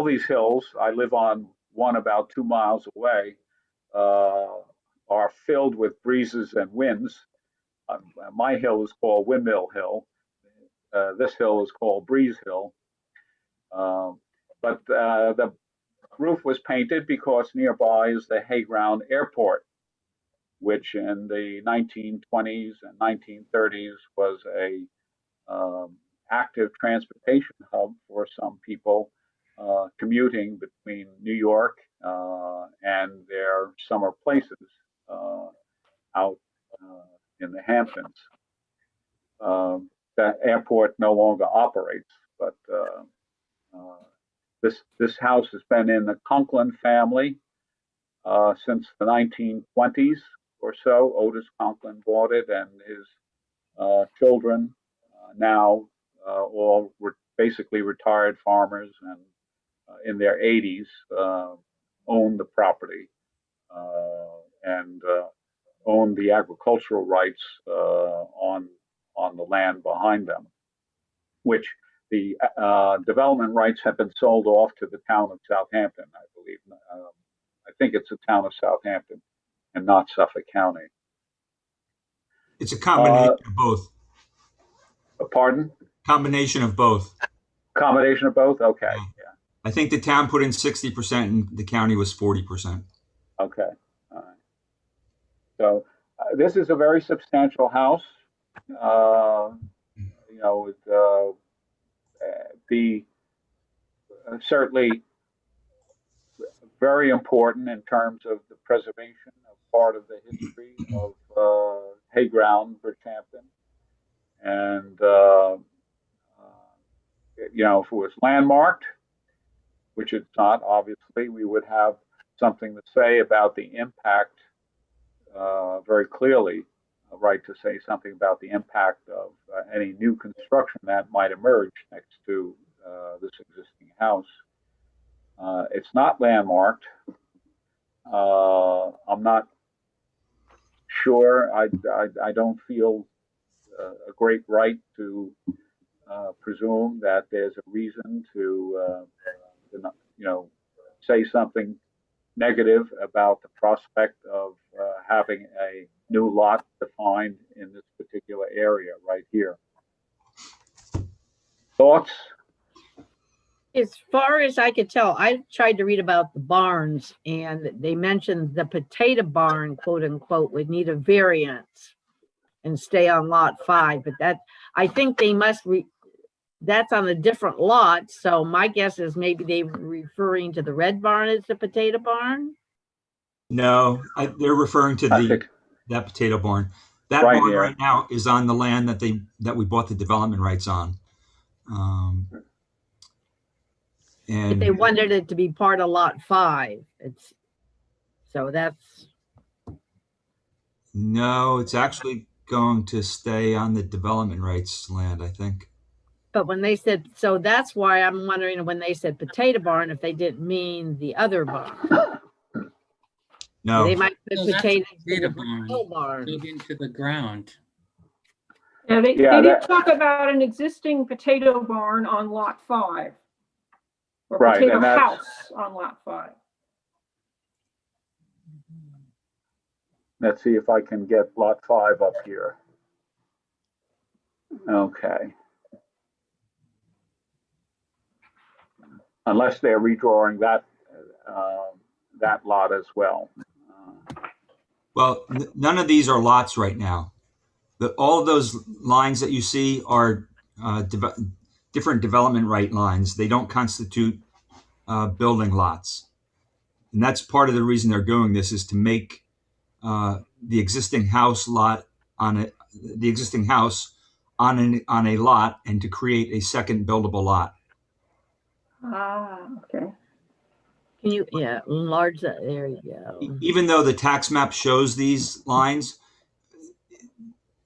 these hills, I live on one about 2 miles away, are filled with breezes and winds. My hill is called Windmill Hill. This hill is called Brees Hill. But the roof was painted because nearby is the Hayground Airport, which in the 1920s and 1930s was a active transportation hub for some people commuting between New York and their summer places out in the Hamptons. That airport no longer operates, but this house has been in the Conklin family since the 1920s or so. Otis Conklin bought it, and his children, now all basically retired farmers and in their 80s, own the property and own the agricultural rights on the land behind them, which the development rights have been sold off to the town of Southampton, I believe. I think it's the town of Southampton and not Suffolk County. It's a combination of both. Pardon? Combination of both. Combination of both? Okay. Yeah. I think the town put in 60% and the county was 40%. Okay. All right. So this is a very substantial house. Be certainly very important in terms of the preservation of part of the history of Hayground, Bridgehampton. And, if it was landmarked, which it's not, obviously, we would have something to say about the impact very clearly, right to say something about the impact of any new construction that might emerge next to this existing house. It's not landmarked. I'm not sure. I don't feel a great right to presume that there's a reason to say something negative about the prospect of having a new lot defined in this particular area right here. Thoughts? As far as I could tell, I tried to read about the barns, and they mentioned the potato barn, quote unquote, would need a variance and stay on lot 5. But that, I think they must that's on a different lot. So my guess is maybe they were referring to the red barn as the potato barn. No, they're referring to that potato barn. That right barn here. right now is on the land that we bought the development rights on. If they wanted it to be part of lot 5, No, it's actually going to stay on the development rights land, I think. But when they said, so that's why I'm wondering when they said potato barn, if they didn't mean the other barn. No. They might put potatoes in the barn. Dug into the ground. Yeah, they did talk about an existing potato barn on lot 5. Or right, potato house on lot 5. Let's see if I can get lot 5 up here. Okay. Unless they're redrawing that lot as well. Well, none of these are lots right now. All of those lines that you see are different development right lines. They don't constitute building lots. And that's part of the reason they're doing this, is to make the existing house lot on a lot, and to create a second buildable lot. Ah, okay. Can you, yeah, enlarge that, there you go. Even though the tax map shows these lines,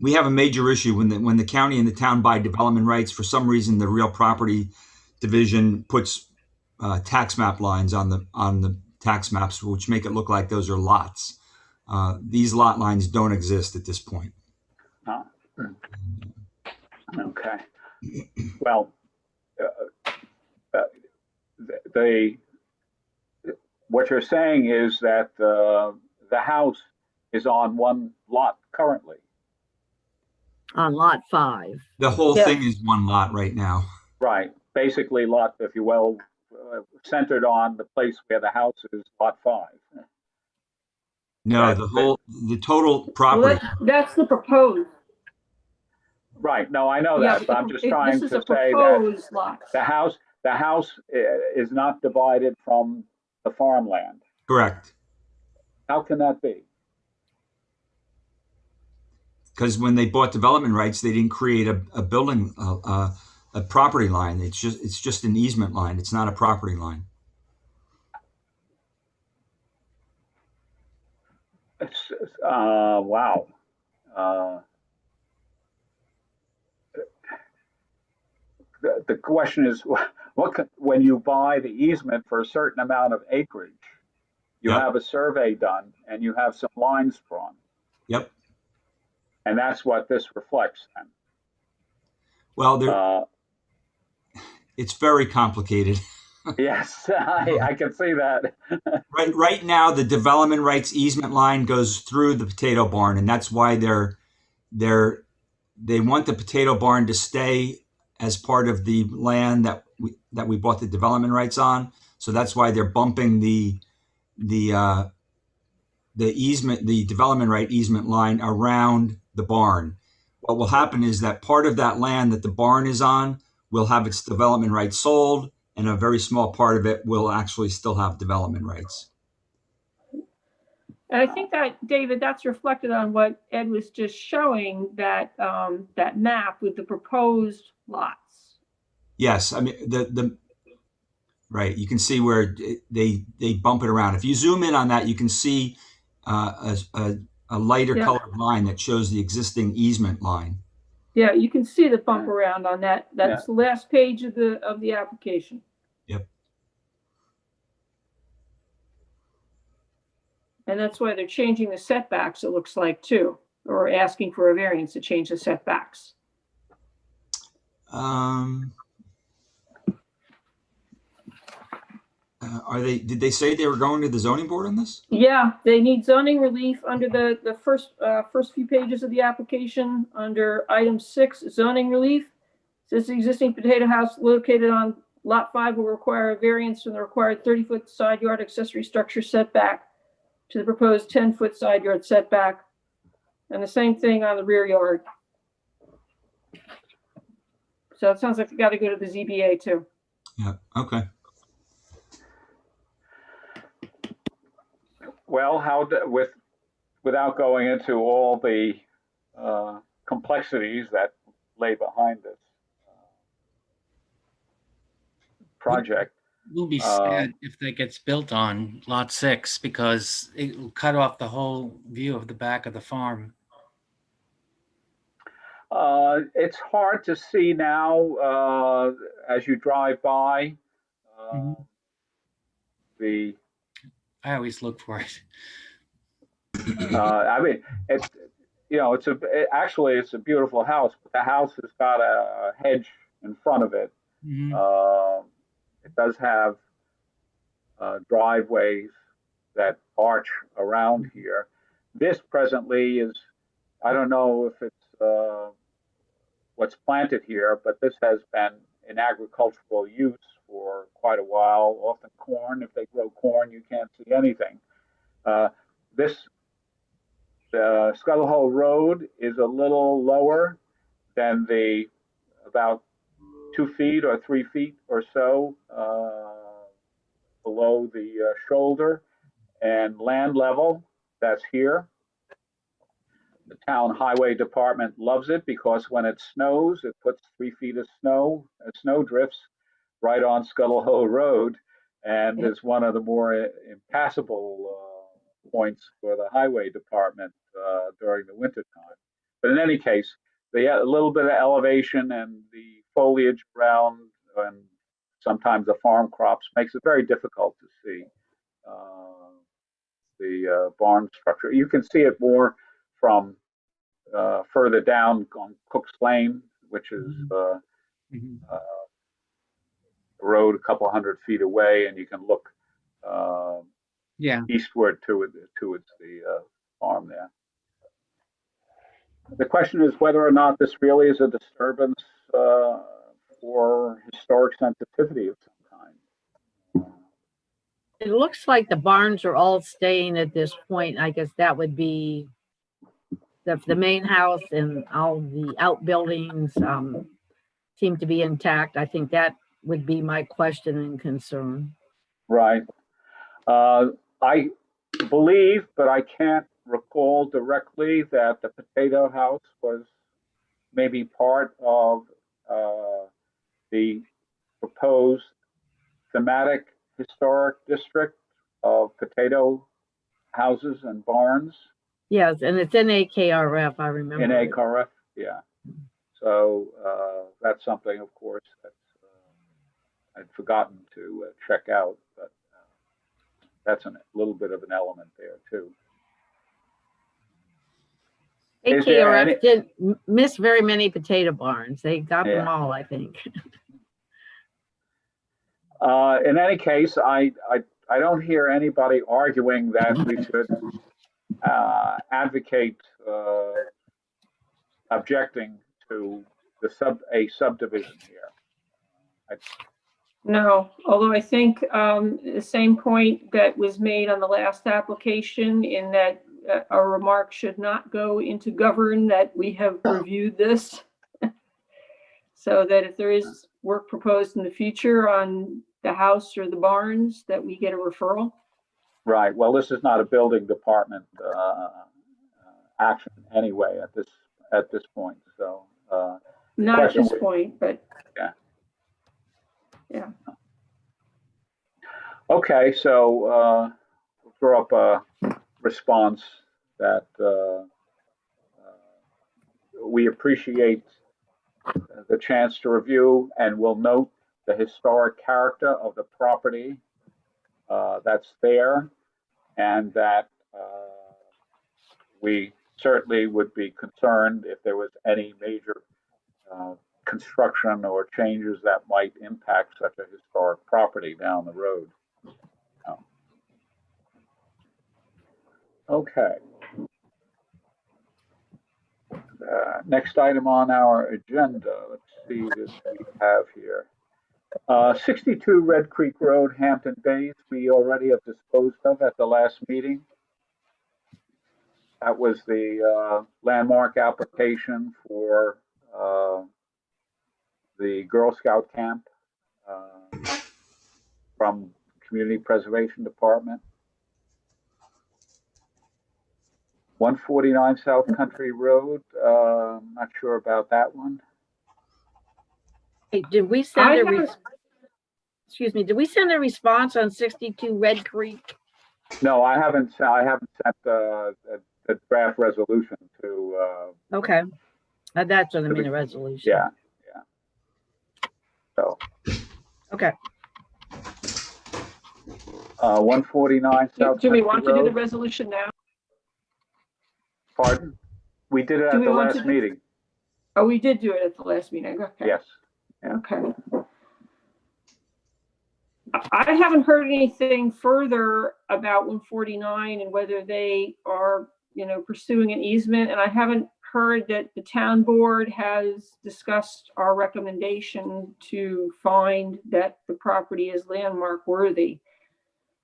we have a major issue when the county and the town buy development rights. For some reason, the real property division puts tax map lines on the tax maps, which make it look like those are lots. These lot lines don't exist at this point. Oh. Okay. Well, what you're saying is that the house is on one lot currently. On lot 5. The whole Yeah. thing is one lot right now. Right. Basically, lot, if you will, centered on the place where the house is, lot 5. No, the total property. Well, that's the proposed. Right. No, I know Yeah, that, but I'm just this trying is to a say that proposed lot. the house is not divided from the farmland. Correct. How can that be? Because when they bought development rights, they didn't create a building, a property line. It's just an easement line. It's not a property line. Wow. The question is, when you buy the easement for a certain amount of acreage, you Yep. have a survey done and you have some lines drawn. Yep. And that's what this reflects then. Well, it's very complicated. Yes, I can see that. Right now, the development rights easement line goes through the potato barn, and that's why they want the potato barn to stay as part of the land that we bought the development rights on. So that's why they're bumping the development right easement line around the barn. What will happen is that part of that land that the barn is on will have its development rights sold, and a very small part of it will actually still have development rights. And I think that, David, that's reflected on what Ed was just showing, that that map with the proposed lots. Yes, I mean right. You can see where they bump it around. If you zoom in on that, you can see a lighter Yeah. colored line that shows the existing easement line. Yeah, you can see the bump around on that. That's Yeah. the last page of the application. Yep. And that's why they're changing the setbacks, it looks like, too, or asking for a variance to change the setbacks. Did they say they were going to the zoning board on this? Yeah, they need zoning relief under the first few pages of the application. Under item 6, zoning relief. Says the existing potato house located on lot 5 will require a variance from the required 30-foot side yard accessory structure setback to the proposed 10-foot side yard setback. And the same thing on the rear yard. So it sounds like we got to go to the ZBA too. Yeah. Okay. Well, without going into all the complexities that lay behind this project. We'll be sad if that gets built on lot 6, because it will cut off the whole view of the back of the farm. It's hard to see now as you drive by. I always look for it. I mean, actually it's a beautiful house, but the house has got a hedge in front of it. It does have driveways that arch around here. this presently is, I don't know if it's what's planted here, but this has been in agricultural use for quite a while. Often corn. If they grow corn, you can't see anything. This Scuttle Hole Road is a little lower than the about 2 feet or 3 feet or so below the shoulder, and land level, that's here. The town highway department loves it because when it snows, it puts 3 feet of snow drifts right on Scuttle Hole Road, and is one of the more impassable points for the highway department during the winter time. But in any case, a little bit of elevation and the foliage around and sometimes the farm crops makes it very difficult to see the barn structure. You can see it more from further down on Cook's Lane, which is a road a couple hundred feet away, and you can look eastward towards the farm there. The question is whether or not this really is a disturbance for historic sensitivity of some kind. It looks like the barns are all staying at this point. I guess that would be the main house, and all the outbuildings seem to be intact. I think that would be my question and concern. Right. I believe, but I can't recall directly, that the potato house was maybe part of the proposed thematic historic district of potato houses and barns. Yes, and it's in AKRF, I remember. In AKRF, yeah. So that's something, of course, that I'd forgotten to check out, but that's a little bit of an element there too. AKRF didn't miss very many potato barns. They got them all, I think. In any case, I don't hear anybody arguing that we should advocate objecting to a subdivision here. No, although I think the same point that was made on the last application, in that our remark should not go into govern that we have reviewed this. So that if there is work proposed in the future on the house or the barns, that we get a referral. Right. Well, this is not a building department action anyway at this point. So not at this point, but yeah. Okay, so we'll throw up a response that we appreciate the chance to review, and will note the historic character of the property that's there, and that we certainly would be concerned if there was any major construction or changes that might impact such a historic property down the road. Okay. Next item on our agenda, let's see what we have here. 62 Red Creek Road, Hampton Bays, we already have disposed of at the last meeting. That was the landmark application for the Girl Scout camp from Community Preservation Department. 149 South Country Road, not sure about that one. Hey, did we send did we send a response on 62 Red Creek? No, I haven't sent the draft resolution to. Okay, that's what I mean, a resolution. Yeah. So. Okay. 149 South. Do we want to do the resolution now? Pardon? We did it at the last meeting. Oh, we did do it at the last meeting. Okay. Yes. Okay. I haven't heard anything further about 149 and whether they are pursuing an easement, and I haven't heard that the town board has discussed our recommendation to find that the property is landmark worthy.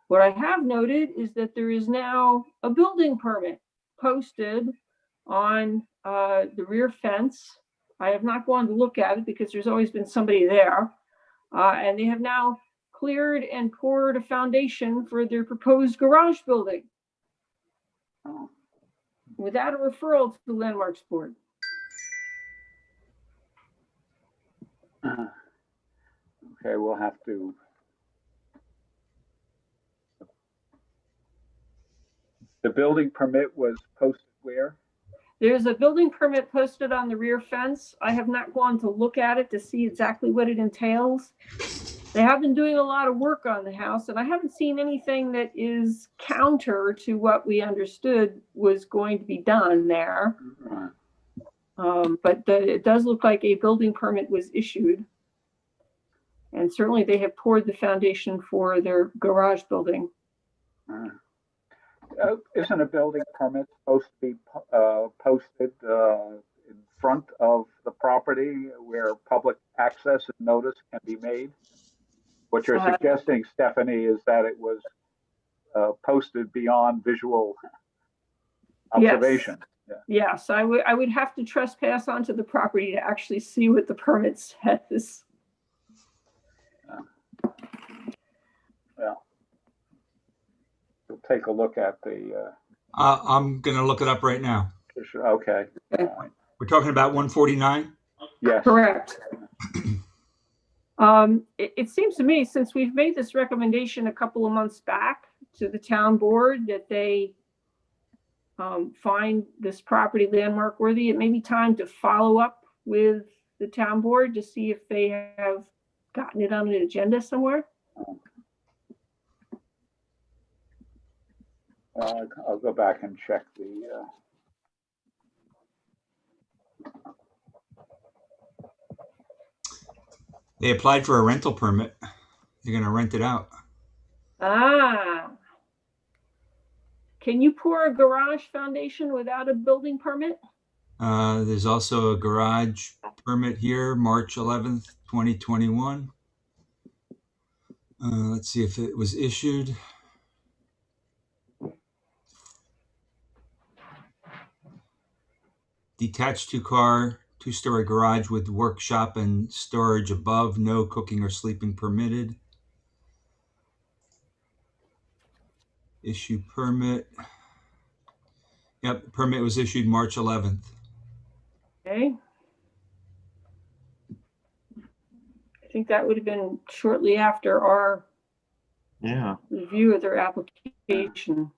What I have noted is that there is now a building permit posted on the rear fence. I have not gone to look at it because there's always been somebody there. And they have now cleared and poured a foundation for their proposed garage building without a referral to the Landmarks Board. Okay, we'll have to. The building permit was posted where? There's a building permit posted on the rear fence. I have not gone to look at it to see exactly what it entails. They have been doing a lot of work on the house, and I haven't seen anything that is counter to what we understood was going to be done there. But it does look like a building permit was issued. And certainly they have poured the foundation for their garage building. Isn't a building permit supposed to be posted in front of the property where public access and notice can be made? What you're suggesting, Stephanie, is that it was posted beyond visual observation. Yes, I would have to trespass onto the property to actually see what the permit says. Well, we'll take a look at the. I'm going to look it up right now. Okay. We're talking about 149? Yes. Correct. It seems to me, since we've made this recommendation a couple of months back to the town board that they find this property landmark worthy, it may be time to follow up with the town board to see if they have gotten it on an agenda somewhere. I'll go back and check the. They applied for a rental permit. They're going to rent it out. Can you pour a garage foundation without a building permit? There's also a garage permit here, March 11th, 2021. Let's see if it was issued. Detached two-story garage with workshop and storage above, no cooking or sleeping permitted. Issue permit. Yep, the permit was issued March 11th. Okay. I think that would have been shortly after our review of their application.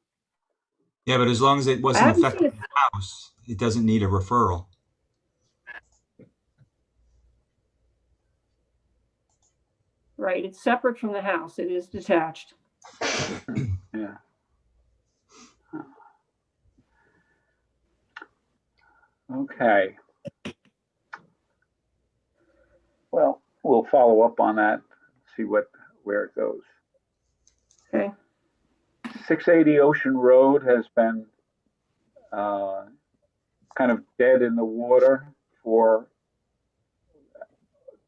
Yeah, but as long as it wasn't affecting the house, it doesn't need a referral. Right, it's separate from the house. It is detached. Yeah. Okay. Well, we'll follow up on that, see where it goes. Okay. 680 Ocean Road has been kind of dead in the water for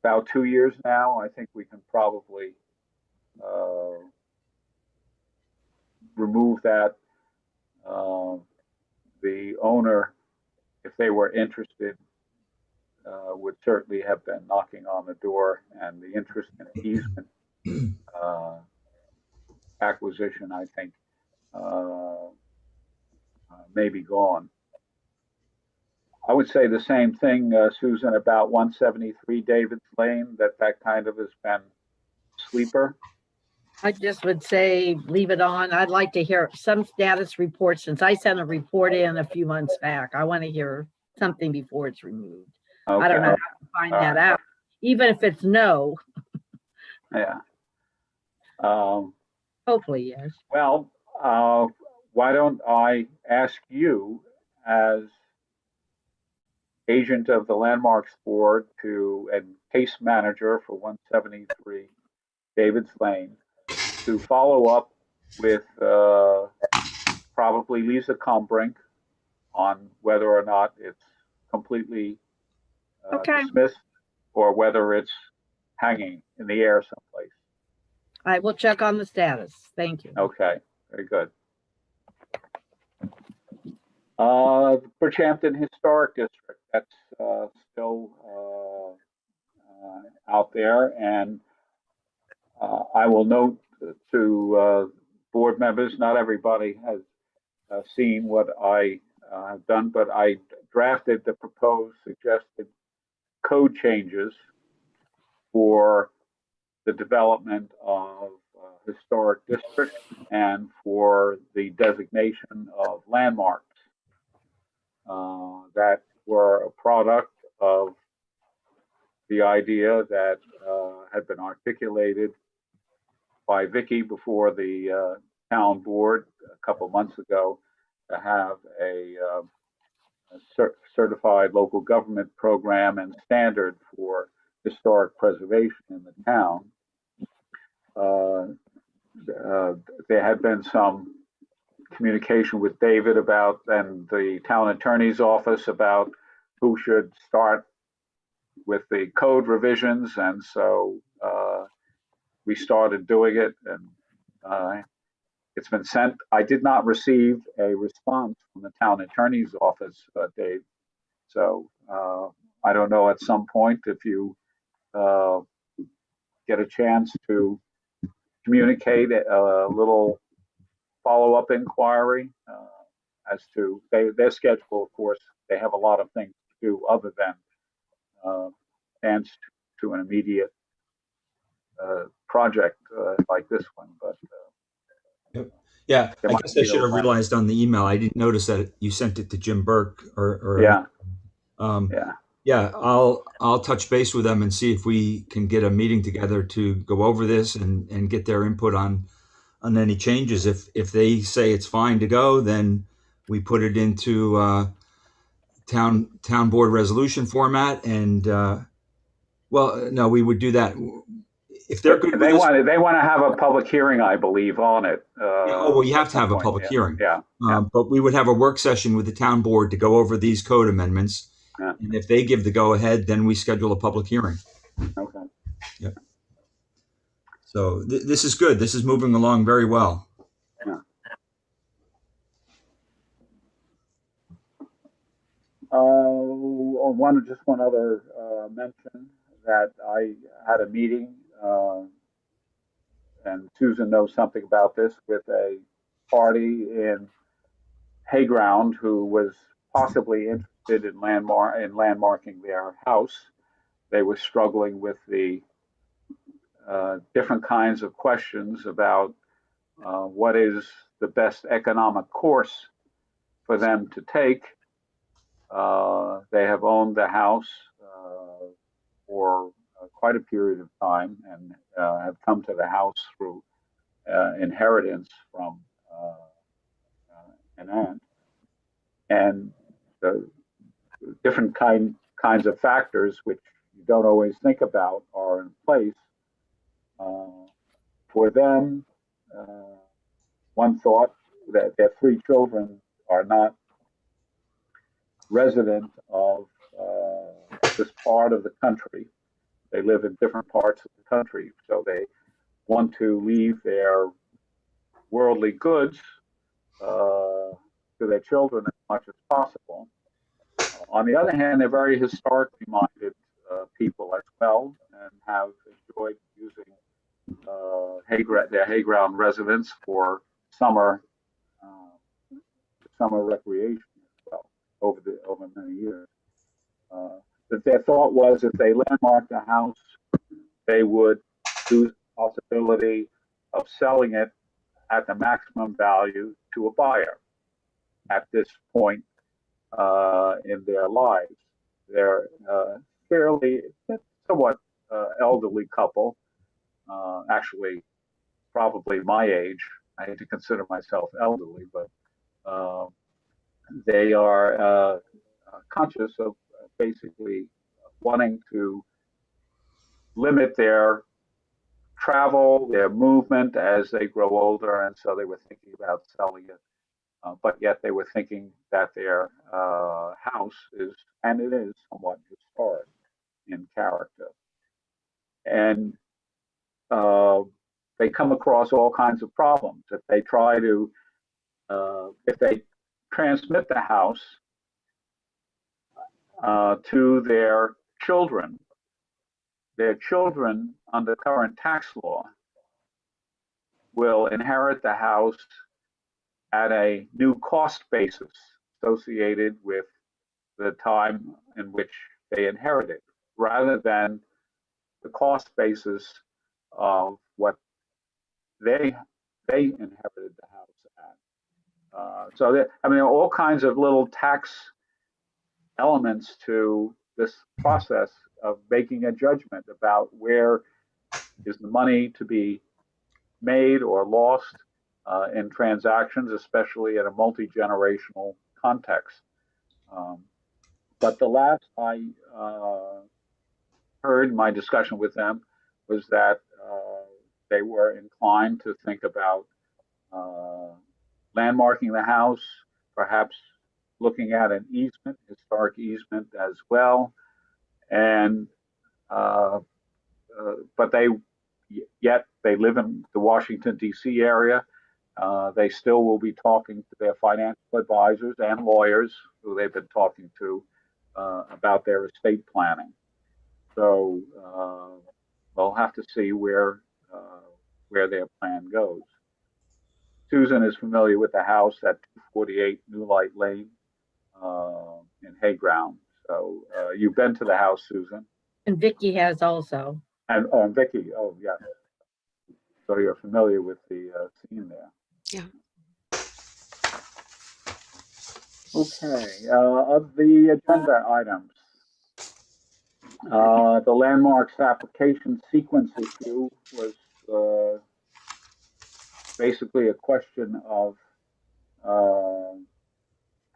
about 2 years now. I think we can probably remove that. The owner, if they were interested, would certainly have been knocking on the door, and the interest in easement acquisition, I think, may be gone. I would say the same thing, Susan, about 173 David's Lane, that kind of has been sleeper. I just would say leave it on. I'd like to hear some status report since I sent a report in a few months back. I want to hear something before it's removed. Okay. I don't know how to find that out, even if it's no. Yeah. Hopefully, yes. Well, why don't I ask you, as agent of the Landmarks Board and case manager for 173 David's Lane, to follow up with probably Lisa Combrink on whether or not it's completely Okay. dismissed or whether it's hanging in the air someplace. I will check on the status. Thank you. Okay, very good. Inverchampton Historic District, that's still out there. And I will note to board members, not everybody has seen what I have done, but I drafted the proposed suggested code changes for the development of historic districts and for the designation of landmarks that were a product of the idea that had been articulated by Vicky before the town board a couple months ago to have a certified local government program and standard for historic preservation in the town. There had been some communication with David about, and the town attorney's office about who should start with the code revisions. And so we started doing it, and it's been sent. I did not receive a response from the town attorney's office, Dave. So I don't know, at some point, if you get a chance to communicate a little follow-up inquiry as to their schedule. Of course, they have a lot of things to do other than dance to an immediate project like this one. But yeah, I guess I should have realized on the email. I didn't notice that you sent it to Jim Burke or yeah. Yeah, I'll touch base with them and see if we can get a meeting together to go over this and get their input on any changes. If they say it's fine to go, then we put it into town board resolution format. And well, no, we would do that if they're good. They want to have a public hearing, I believe, on it. Oh, well, you have to have a public hearing. Yeah. But we would have a work session with the town board to go over these code amendments. Yeah. And if they give the go ahead, then we schedule a public hearing. Okay. Yeah. So this is good. This is moving along very well. Yeah. One other mention that I had a meeting, and Susan knows something about this, with a party in Hayground who was possibly interested in landmarking their house. They were struggling with the different kinds of questions about what is the best economic course for them to take. They have owned the house for quite a period of time and have come to the house through inheritance from an aunt. And the different kinds of factors which you don't always think about are in place. For them, one thought that their three children are not resident of this part of the country. They live in different parts of the country, so they want to leave their worldly goods to their children as much as possible. On the other hand, they're very historically minded people as well, and have enjoyed using their Hayground residence for summer recreation as well over many years. But their thought was, if they landmarked the house, they would lose the possibility of selling it at the maximum value to a buyer at this point in their lives. They're somewhat elderly couple, actually probably my age. I hate to consider myself elderly, but they are conscious of basically wanting to limit their travel, their movement as they grow older, and so they were thinking about selling it but yet they were thinking that their house is, and it is, somewhat historic in character. And they come across all kinds of problems. If they try to, if they transmit the house to their children under current tax law will inherit the house at a new cost basis associated with the time in which they inherited, rather than the cost basis of what they inherited the house at. So that, I mean, all kinds of little tax elements to this process of making a judgment about where is the money to be made or lost in transactions, especially in a multi-generational context. But the last I heard in my discussion with them was that they were inclined to think about landmarking the house, perhaps looking at an easement, historic easement as well. And but they live in the Washington, D.C. area. They still will be talking to their financial advisors and lawyers who they've been talking to about their estate planning. So we'll have to see where their plan goes. Susan is familiar with the house at 248 New Light Lane in Hayground. So you've been to the house, Susan. And Vicky has also. And Vicky, oh yeah. So you're familiar with the scene there. Yeah. Okay, of the agenda items, the landmarks application sequence issue was basically a question of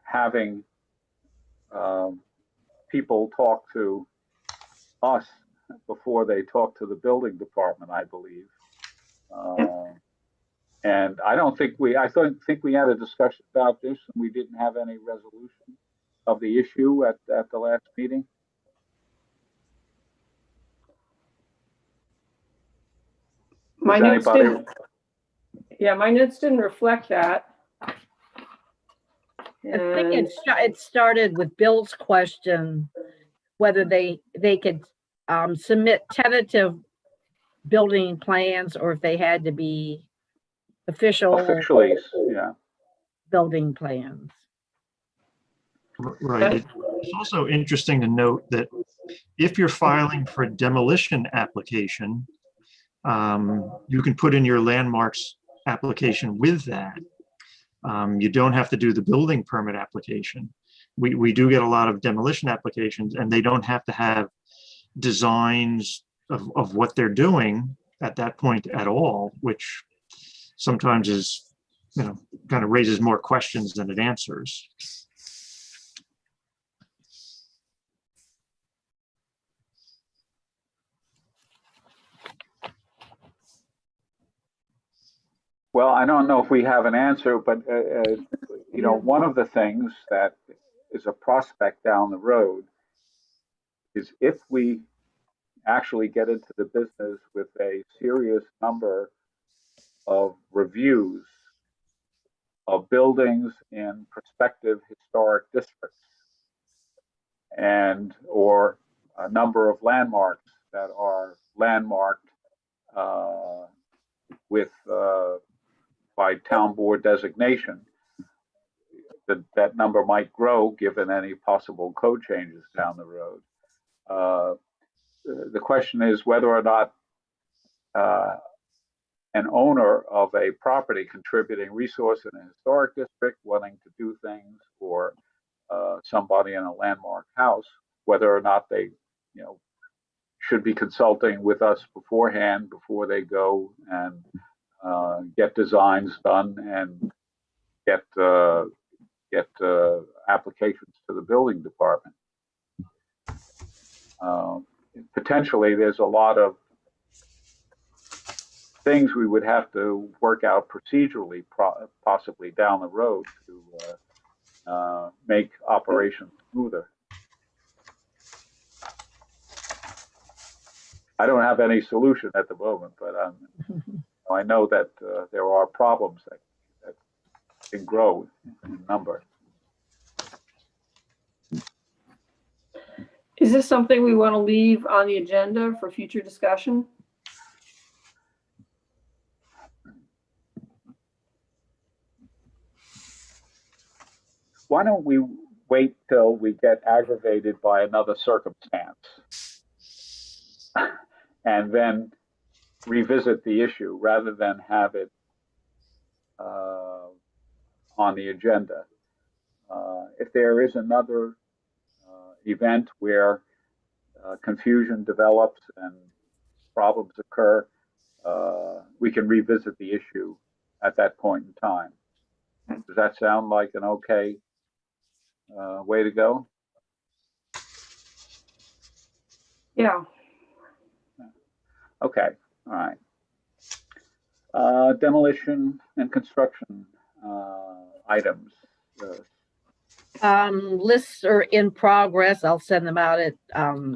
having people talk to us before they talk to the building department, I believe. And I think we had a discussion about this, and we didn't have any resolution of the issue at the last meeting. My notes didn't reflect that. I think it started with Bill's question, whether they could submit tentative building plans or if they had to be officially, yeah, building plans. Right. It's also interesting to note that if you're filing for a demolition application, you can put in your landmarks application with that. You don't have to do the building permit application. We do get a lot of demolition applications, and they don't have to have designs of what they're doing at that point at all, which sometimes is, kind of raises more questions than it answers. Well, I don't know if we have an answer, but one of the things that is a prospect down the road is if we actually get into the business with a serious number of reviews of buildings in prospective historic districts or a number of landmarks that are landmarked by town board designation, that number might grow given any possible code changes down the road. The question is whether or not an owner of a property contributing resource in a historic district wanting to do things, or somebody in a landmark house, whether or not they, should be consulting with us beforehand before they go and get designs done and get applications to the building department. Potentially, there's a lot of things we would have to work out procedurally, possibly down the road to make operations smoother. I don't have any solution at the moment, but I know that there are problems that can grow in number. Is this something we want to leave on the agenda for future discussion? Why don't we wait till we get aggravated by another circumstance and then revisit the issue rather than have it on the agenda? If there is another event where confusion develops and problems occur, we can revisit the issue at that point in time. Does that sound like an okay way to go? Yeah. Okay, all right. Demolition and construction items. Lists are in progress. I'll send them out at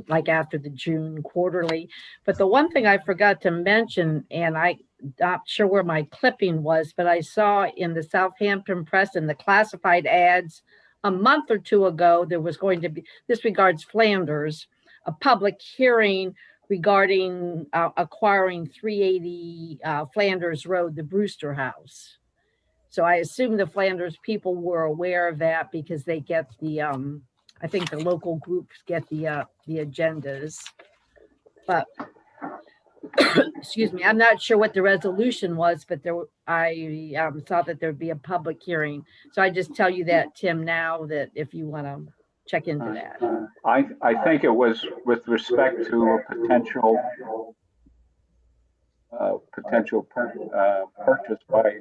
like after the June quarterly. But the one thing I forgot to mention, and I'm not sure where my clipping was, but I saw in the Southampton Press in the classified ads a month or two ago, there was going to be, this regards Flanders, a public hearing regarding acquiring 380 Flanders Road, the Brewster House. So I assume the Flanders people were aware of that because they get the, I think the local groups get the agendas. But excuse me, I'm not sure what the resolution was, but there I thought that there'd be a public hearing. So I just tell you that, Tim, now that if you want to check into that. I think it was with respect to a potential purchase by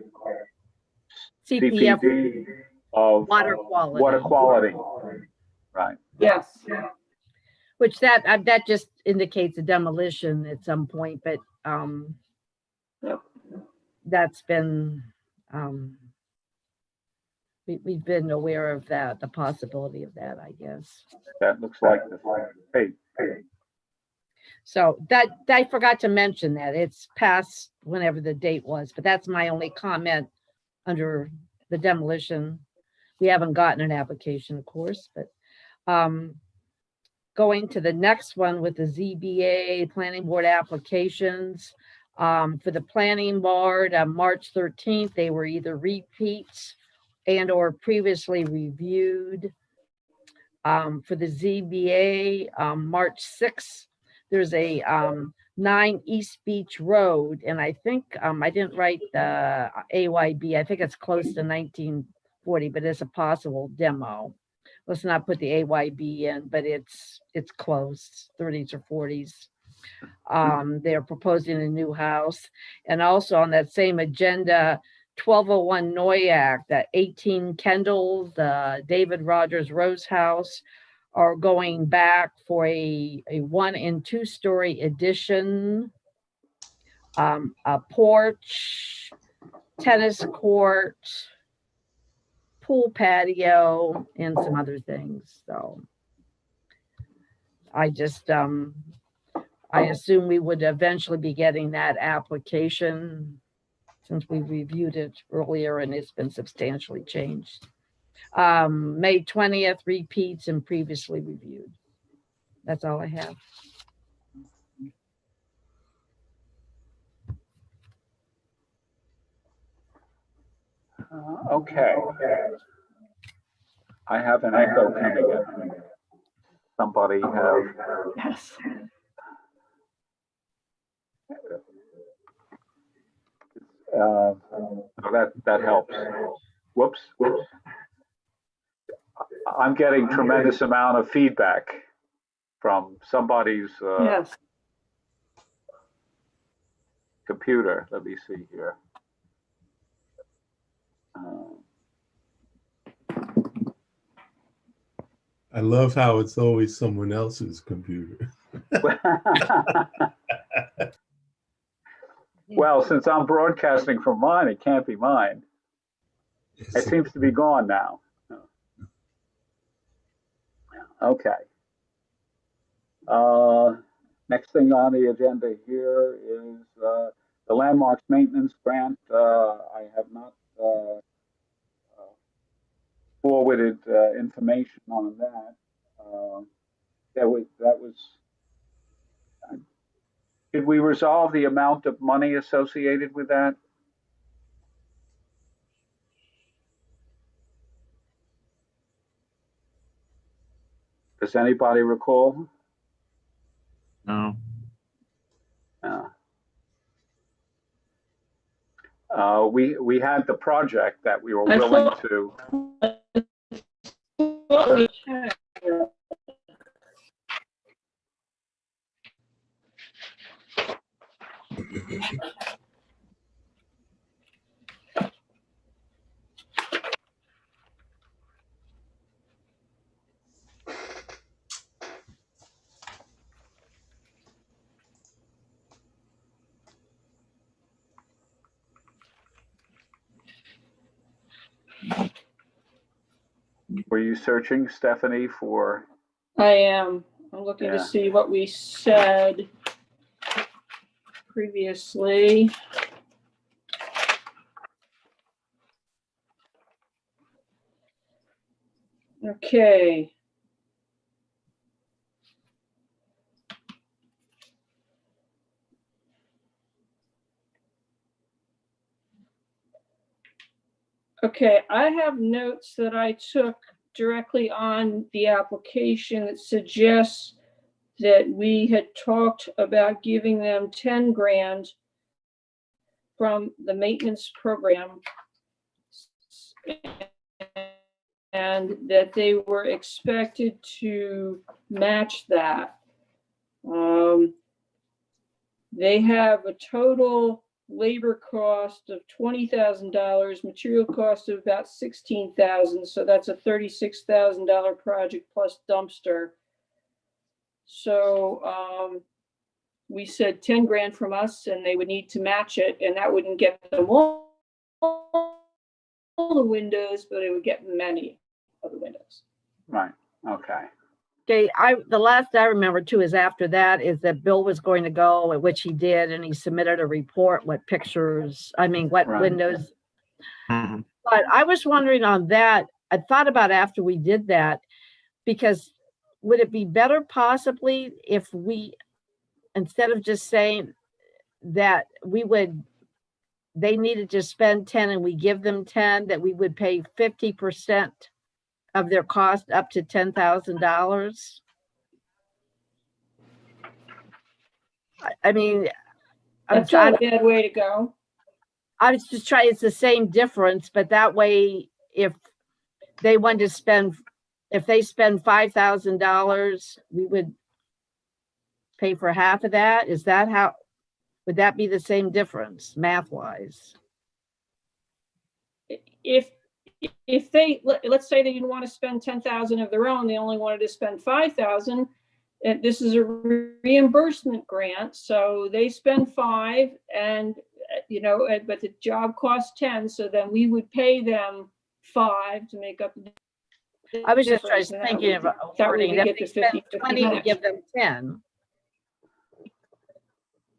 CPD of Water quality. Right. Yes. Which that just indicates a demolition at some point, but Yep. that's been we've been aware of that, the possibility of that, I guess. That looks like the hey. So that I forgot to mention that it's past whenever the date was, but that's my only comment under the demolition. We haven't gotten an application, of course, but going to the next one with the ZBA planning board applications. For the planning board on March 13th, they were either repeats and or previously reviewed. For the ZBA, March 6th, there's a 9 East Beach Road, and I think I didn't write the AYB. I think it's close to 1940, but it's a possible demo. Let's not put the AYB in, but it's close, 30s or 40s. They're proposing a new house. And also on that same agenda, 1201 Noyak, that 18 Kendall, the David Rogers Rose House, are going back for a 1- and 2-story addition, a porch, tennis court, pool patio, and some other things. So I just I assume we would eventually be getting that application since we reviewed it earlier and it's been substantially changed. May 20th, repeats and previously reviewed. That's all I have. Okay. I have an echo coming in. Somebody have. Yes. That helps. Whoops. I'm getting tremendous amount of feedback from somebody's Yes. computer. Let me see here. I love how it's always someone else's computer. Well, since I'm broadcasting from mine, it can't be mine. It seems to be gone now. Okay. Next thing on the agenda here is the landmarks maintenance grant. I have not forwarded information on that. Did we resolve the amount of money associated with that? Does anybody recall? No. We had the project that we were I willing thought- to. Were you searching, Stephanie, for? I am. I'm looking Yeah. to see what we said previously. Okay. Okay, I have notes that I took directly on the application that suggests that we had talked about giving them 10 grand from the maintenance program, and that they were expected to match that. They have a total labor cost of $20,000, material cost of about $16,000, so that's a $36,000 project plus dumpster. So we said 10 grand from us, and they would need to match it, and that wouldn't get them all the windows, but it would get many of the windows. Right. Okay. Okay, the last I remember too is after that is that Bill was going to go, which he did, and he submitted a report, what Right. windows. Mhm. But I was wondering on that, I thought about after we did that, because would it be better possibly if we, instead of just saying that they needed to spend 10 and we give them 10, that we would pay 50% of their cost up to $10,000? I mean, That's not a bad way to go. I was just trying, it's the same difference, but that way, if they wanted to spend, if they spend $5,000, we would pay for half of that. Is that how, would that be the same difference math wise? If they, let's say they didn't want to spend 10,000 of their own, they only wanted to spend 5,000, and this is a reimbursement grant, so they spend 5 and, but the job costs 10, so then we would pay them 5 to make up. I was just difference, and thinking of that way wording, we that get they the spend 50/50 20, we match. give them 10.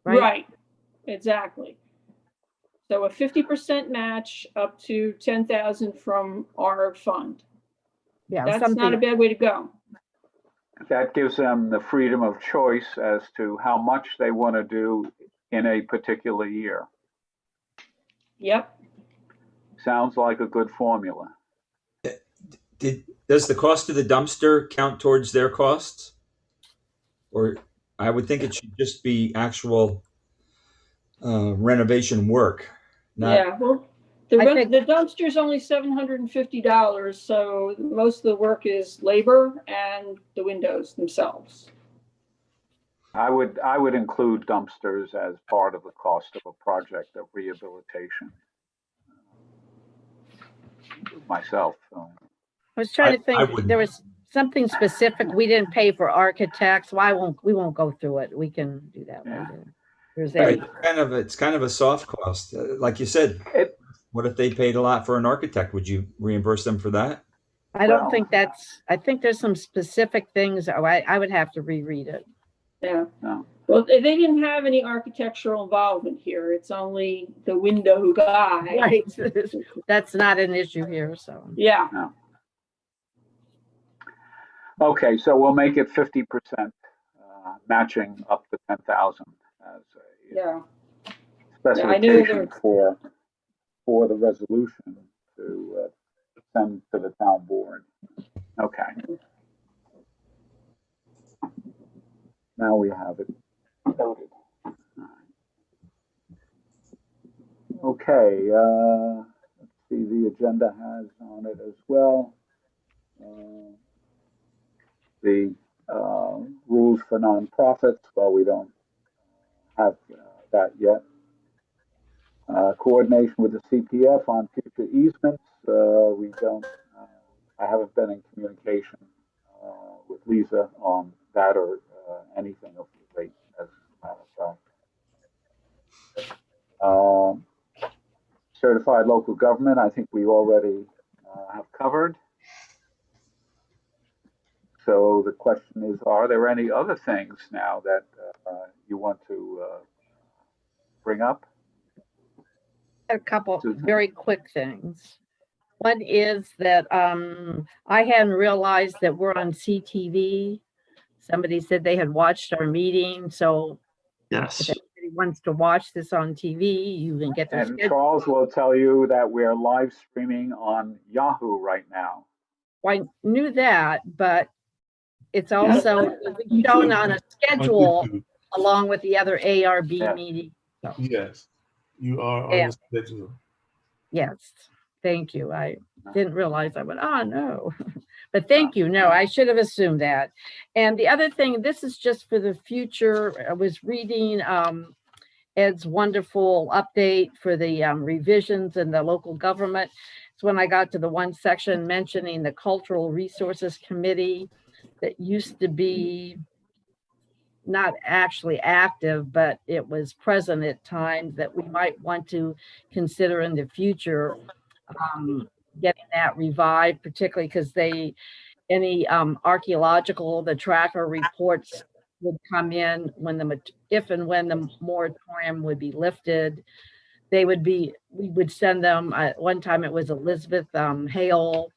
Right, exactly. So a 50% match up to 10,000 from our fund. Yeah, That's not a something, bad way to go. That gives them the freedom of choice as to how much they want to do in a particular year. Yep. Sounds like a good formula. Does the cost of the dumpster count towards their costs? Or I would think it should just be actual renovation work. Yeah, well, the think- dumpster's only $750, so most of the work is labor and the windows themselves. I would include dumpsters as part of the cost of a project of rehabilitation. Myself. So. I was trying to I think, wouldn't. there was something specific. We didn't pay for architects. We won't go through it. We can do that Yeah. later. there's Right, any. it's kind of a soft cost. Like you said, It- what if they paid a lot for an architect? Would you reimburse them for that? I don't Well- think that's, I think there's some specific things, I would have to reread it. Yeah. No. Well, they didn't have any architectural involvement here. It's only the window guy. Right, that's not an issue here, so. Yeah. Okay, so we'll make it 50%, matching up to 10,000 as a Yeah. I knew specification for the resolution to send to the town board. Okay. Now we have it noted. Okay, let's see, the agenda has on it as well. The rules for nonprofits, well, we don't have that yet. Coordination with the CPF on future easements, we don't, I haven't been in communication with Lisa on that or anything of late, as a matter of fact. Certified local government, I think we already have covered. So the question is, are there any other things now that you want to bring up? A couple Susan? very quick things. One is that I hadn't realized that we're on CTV. Somebody said they had watched our meeting, so if Yes. anybody wants to watch this on TV, you can get their And schedule. Charles will tell you that we're live streaming on Yahoo right now. I knew that, but it's also shown on a schedule YouTube. along with the other ARB Yeah. meeting. So, Yes, you are on Yeah. the schedule. yes, thank you. I didn't realize. I went, oh no. But thank you. No, I should have assumed that. And the other thing, this is just for the future. I was reading Ed's wonderful update for the revisions in the local government. It's when I got to the one section mentioning the Cultural Resources Committee that used to be not actually active, but it was present at times, that we might want to consider in the future getting that revived, particularly because any archaeological, the tracker reports would come in when if and when the moratorium would be lifted. We would send them, one time it was Elizabeth Hale,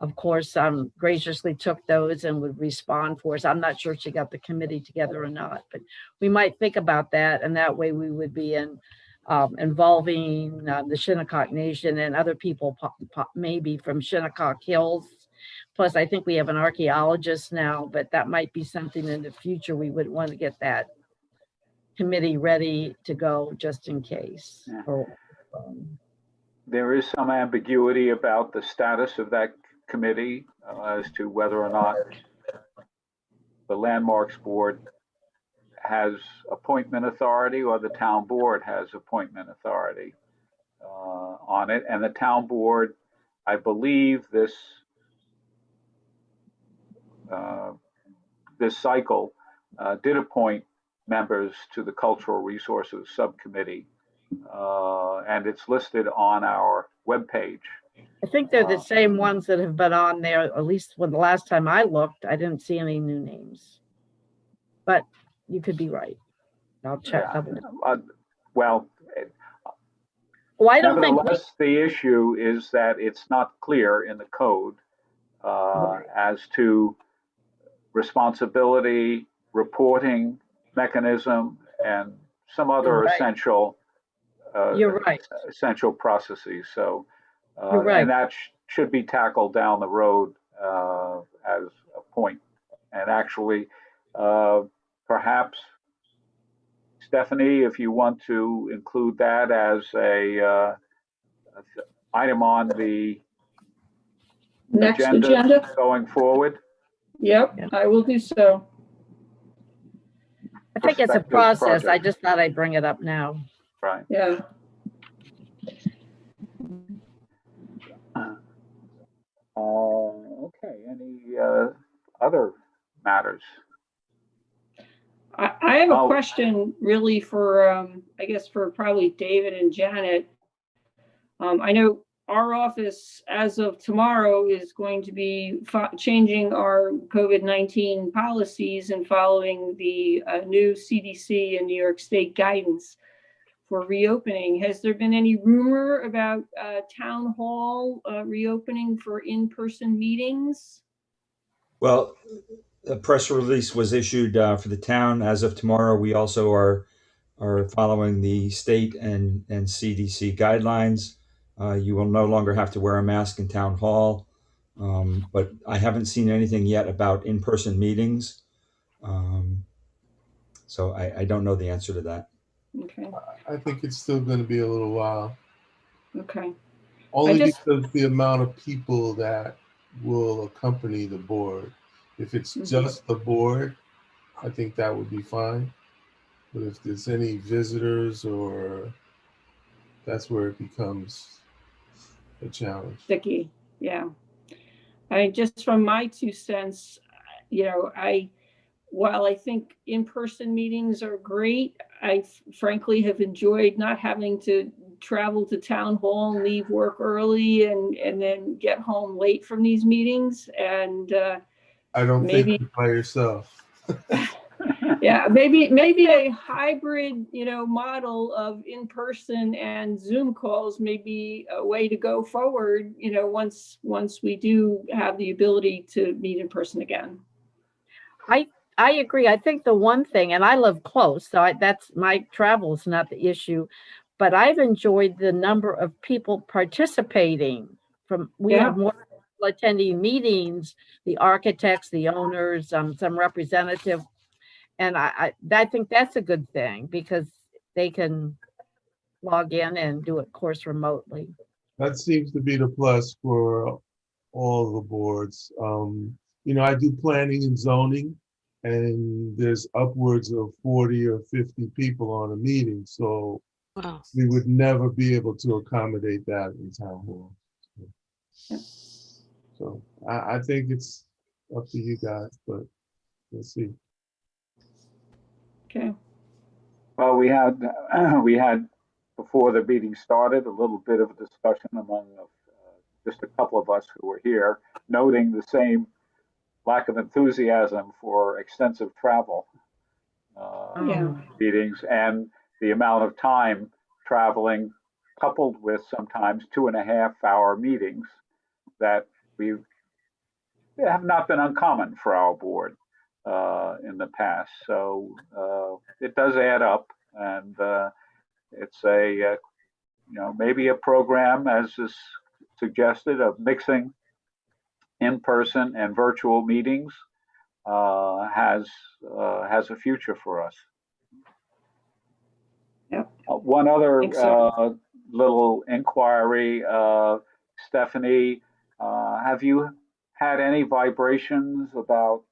of course, graciously took those and would respond for us. I'm not sure she got the committee together or not, but we might think about that. And that way we would be involving the Shinnecock Nation and other people, maybe from Shinnecock Hills. Plus, I think we have an archaeologist now, but that might be something in the future. We would want to get that committee ready to go just in case. Yeah. There is some ambiguity about the status of that committee as to whether or not the Landmarks Board has appointment authority or the town board has appointment authority on it. And the town board, I believe this cycle did appoint members to the Cultural Resources Subcommittee, and it's listed on our webpage. I think they're the same ones that have been on there, at least when the last time I looked, I didn't see any new names. But you could be right. I'll check. Yeah. Well, I don't think nevertheless, the issue is that it's not clear in the code as to responsibility, reporting mechanism, and some other essential you're right. essential processes. So, You're right. and that should be tackled down the road as a point. And actually, perhaps, Stephanie, if you want to include that as a item on the Next agenda. going forward. Yep, Yeah. I will do so. I think it's a Prospective process. I project. just thought I'd bring it up now. Right. Yeah. Okay. Any other matters? I have a Oh. question really for, I guess for probably David and Janet. I know our office as of tomorrow is going to be changing our COVID-19 policies and following the new CDC and New York State guidance for reopening. Has there been any rumor about town hall reopening for in-person meetings? Well, a press release was issued for the town. As of tomorrow, we also are following the state and CDC guidelines. You will no longer have to wear a mask in town hall. But I haven't seen anything yet about in-person meetings. So I don't know the answer to that. Okay, I think it's still going to be a little while. okay. Only just- because the amount of people that will accompany the board. If it's Mhm. just the board, I think that would be fine. But if there's any visitors, or that's where it becomes a challenge. Sticky, yeah. Just from my 2 cents, while I think in-person meetings are great, I frankly have enjoyed not having to travel to town hall and leave work early and then get home late from these meetings. And I don't maybe- think you're by yourself. yeah, maybe a hybrid, model of in-person and Zoom calls may be a way to go forward, once we do have the ability to meet in person again. I agree. I think the one thing, and I live close, so that's my travel is not the issue, but I've enjoyed the number of people participating. We have more people attending meetings, the architects, the owners, some representative, and I think that's a good thing because they can log in and do it, of course, remotely. That seems to be the plus for all the boards. I do planning and zoning, and there's upwards of 40 or 50 people on a meeting. So Wow. we would never be able to accommodate that in town hall. So I think it's up to you guys, but we'll see. Okay. Well, we had before the meeting started a little bit of a discussion among just a couple of us who were here, noting the same lack of enthusiasm for extensive travel meetings and the amount of time traveling, coupled with sometimes 2.5-hour meetings that have not been uncommon for our board in the past. So it does add up, and it's maybe a program, as is suggested, of mixing in-person and virtual meetings has a future for us. Yep. One other So. little inquiry, Stephanie, have you had any vibrations about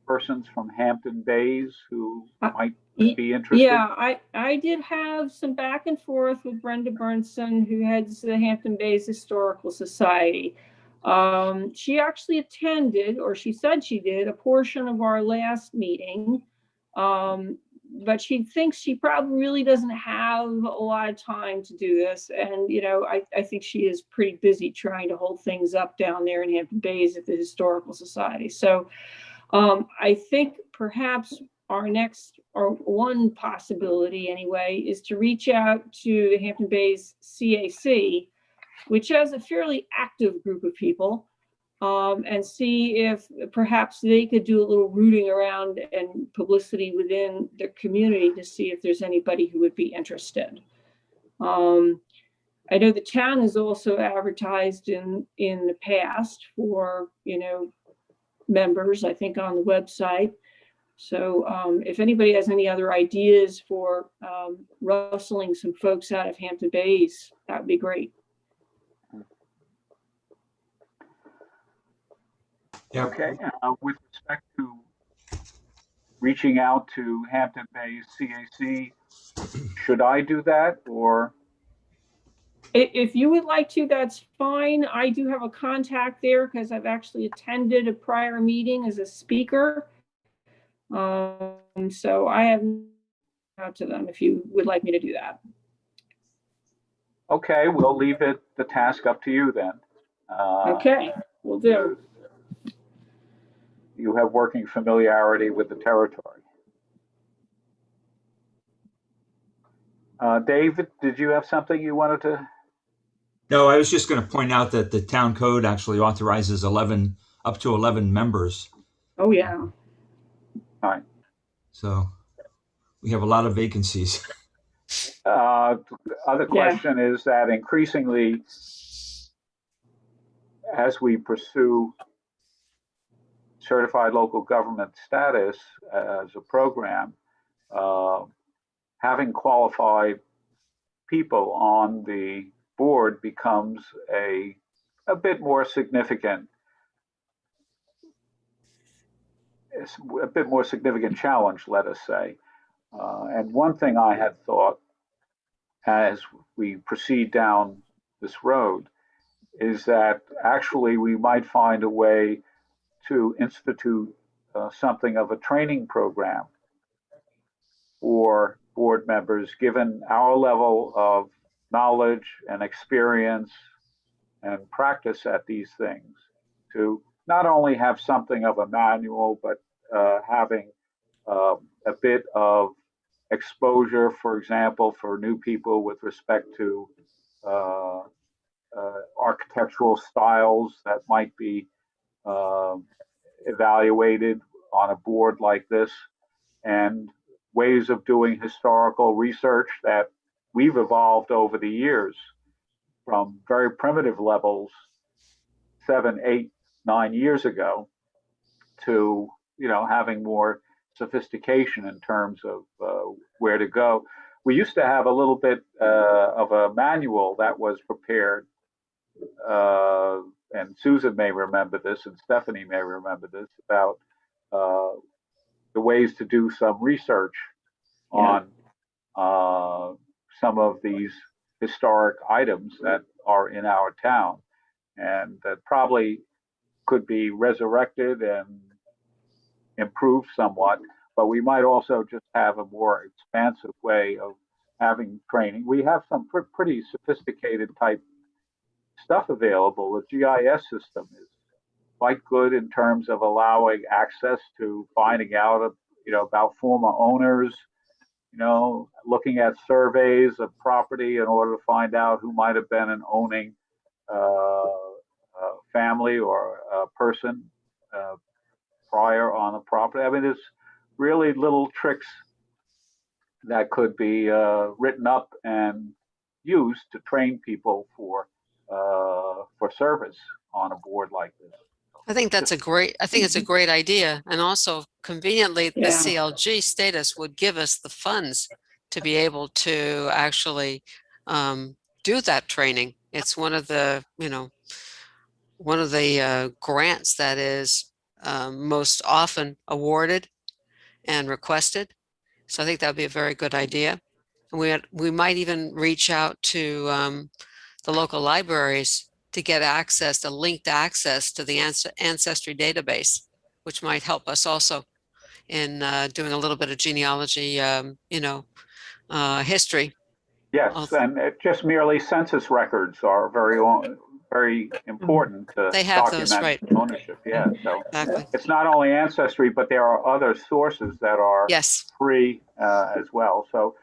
persons from Hampton Bays who might be interested? Yeah, I did have some back and forth with Brenda Burnson, who heads the Hampton Bays Historical Society. She actually attended, or she said she did, a portion of our last meeting. But she thinks she probably really doesn't have a lot of time to do this. And, I think she is pretty busy trying to hold things up down there in Hampton Bays at the Historical Society. So I think perhaps our next, or one possibility anyway, is to reach out to the Hampton Bays CAC, which has a fairly active group of people, and see if perhaps they could do a little rooting around and publicity within their community to see if there's anybody who would be interested. I know the town has also advertised in the past for, members, I think, on the website. So if anybody has any other ideas for rustling some folks out of Hampton Bays, that would be great. Yeah. Okay. With respect to reaching out to Hampton Bays CAC, should I do that, or? If you would like to, that's fine. I do have a contact there because I've actually attended a prior meeting as a speaker. So I have out to them if you would like me to do that. Okay, we'll leave the task up to you then. Okay, will do. You have working familiarity with the territory. David, did you have something you wanted to? No, I was just going to point out that the town code actually authorizes up to 11 members. Oh, yeah. All right. So we have a lot of vacancies. Other question is that increasingly, as we pursue certified local government status as a program, having qualified people on the board becomes a bit more significant. It's a bit more significant challenge, let us say. And one thing I had thought as we proceed down this road is that actually we might find a way to institute something of a training program for board members, given our level of knowledge and experience and practice at these things, to not only have something of a manual, but having a bit of exposure, for example, for new people with respect to architectural styles that might be evaluated on a board like this, and ways of doing historical research that we've evolved over the years from very primitive levels 7, 8, 9 years ago to having more sophistication in terms of where to go. We used to have a little bit of a manual that was prepared, and Susan may remember this, and Stephanie may remember this, about the ways to do some research on some of these historic items that are in our town, and that probably could be resurrected and improved somewhat, but we might also just have a more expansive way of having training. We have some pretty sophisticated type stuff available. The GIS system is quite good in terms of allowing access to finding out about former owners, looking at surveys of property in order to find out who might have been an owning family or a person prior on the property. I mean, there's really little tricks that could be written up and used to train people for service on a board like this. I think it's a great idea. And also conveniently, the CLG status would give us the funds to be able to actually do that training. It's one of the grants that is most often awarded and requested. So I think that would be a very good idea. And we might even reach out to the local libraries to get linked access to the ancestry database, which might help us also in doing a little bit of genealogy, history. Yes, and just merely census records are very important to they have document those, right. ownership. Yeah, so exactly. It's not only ancestry, but there are other sources that are free as well. So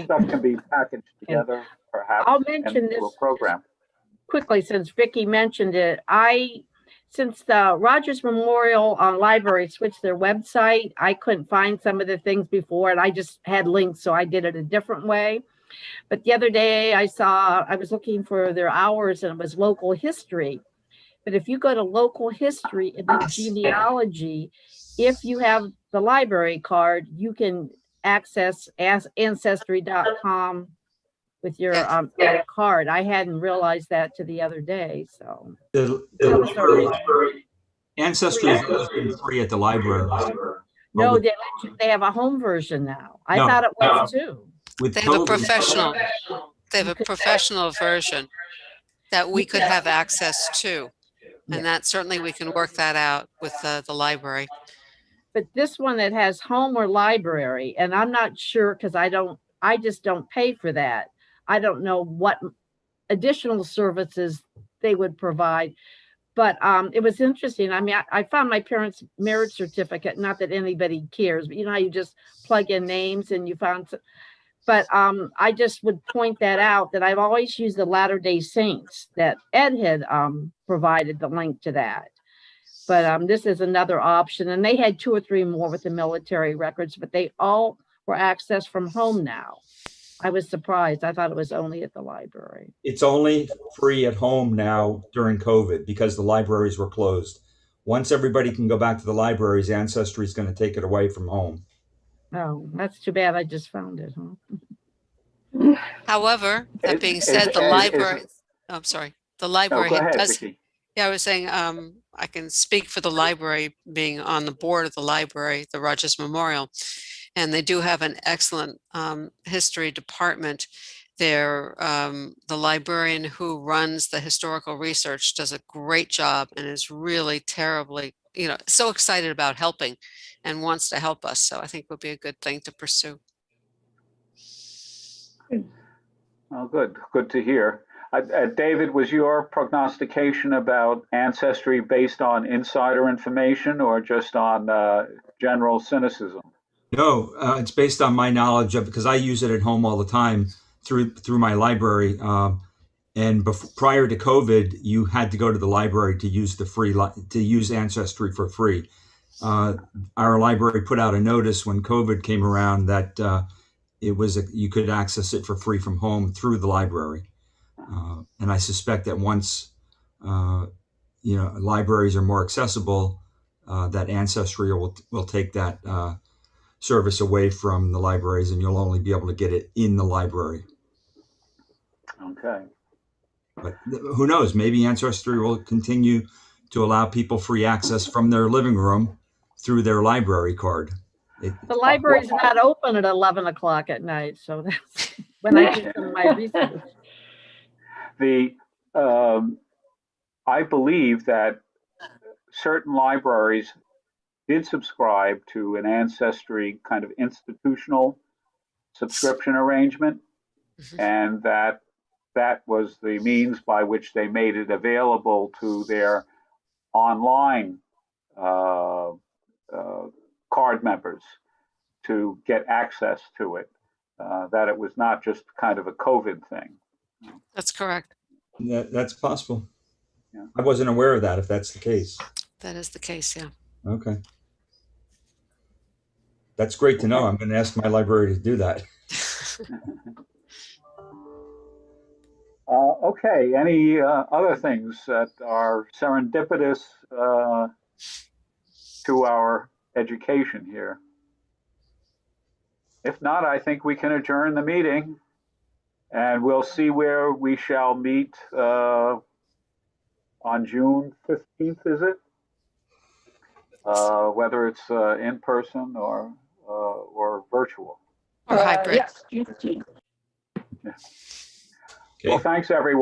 stuff can be packaged together, perhaps, I'll mention into this a program. Quickly, since Vicki mentioned it. Since the Rogers Memorial Library switched their website, I couldn't find some of the things before, and I just had links, so I did it a different way. But the other day I was looking for their hours, and it was local history. But if you go to local history and then genealogy, if you have the library card, you can access ancestry.com with your card. I hadn't realized that to the other day. So Ancestry is free at the library. No, they have a home version now. I thought it was too. They have a professional. They have a professional version that we could have access to, and that certainly we can work that out with the library. but this one that has home or library, and I'm not sure because I just don't pay for that. I don't know what additional services they would provide. But it was interesting. I mean, I found my parents' marriage certificate, not that anybody cares, but you know how you just plug in names and you found, but I just would point that out that I've always used the Latter-day Saints, that Ed had provided the link to that. But this is another option. And they had 2 or 3 more with the military records, but they all were accessed from home now. I was surprised. I thought it was only at the library. It's only free at home now during COVID because the libraries were closed. Once everybody can go back to the libraries, Ancestry is going to take it away from home. Oh, that's too bad. I just found it, huh? However, that being said, the library, oh, I'm sorry, the library go ahead, does, Vicki. yeah, I was saying, I can speak for the library, being on the board of the library, the Rogers Memorial, and they do have an excellent history department there. The librarian who runs the historical research does a great job and is really terribly, you know, so excited about helping and wants to help us. So I think it would be a good thing to pursue. Oh, good to hear. David, was your prognostication about Ancestry based on insider information or just on general cynicism? No, it's based on my knowledge of, because I use it at home all the time through my library. And prior to COVID, you had to go to the library to use to use Ancestry for free. Our library put out a notice when COVID came around that you could access it for free from home through the library. And I suspect that once libraries are more accessible, that Ancestry will take that service away from the libraries, and you'll only be able to get it in the library. Okay. But who knows? Maybe Ancestry will continue to allow people free access from their living room through their library card. The library's not open at 11 o'clock at night, so that's when I do some of my research. I believe that certain libraries did subscribe to an Ancestry kind of institutional subscription arrangement, and that was the means by which they made it available to their online card members to get access to it, that it was not just kind of a COVID thing. That's correct. That's possible. Yeah. I wasn't aware of that, if that's the case. That is the case, yeah. Okay. That's great to know. I'm going to ask my library to do that. Okay, any other things that are serendipitous to our education here? If not, I think we can adjourn the meeting, and we'll see where we shall meet on June 15th, is it? Whether it's in person or virtual. Or hybrid. Yes, June 15th. Well, thanks, everyone.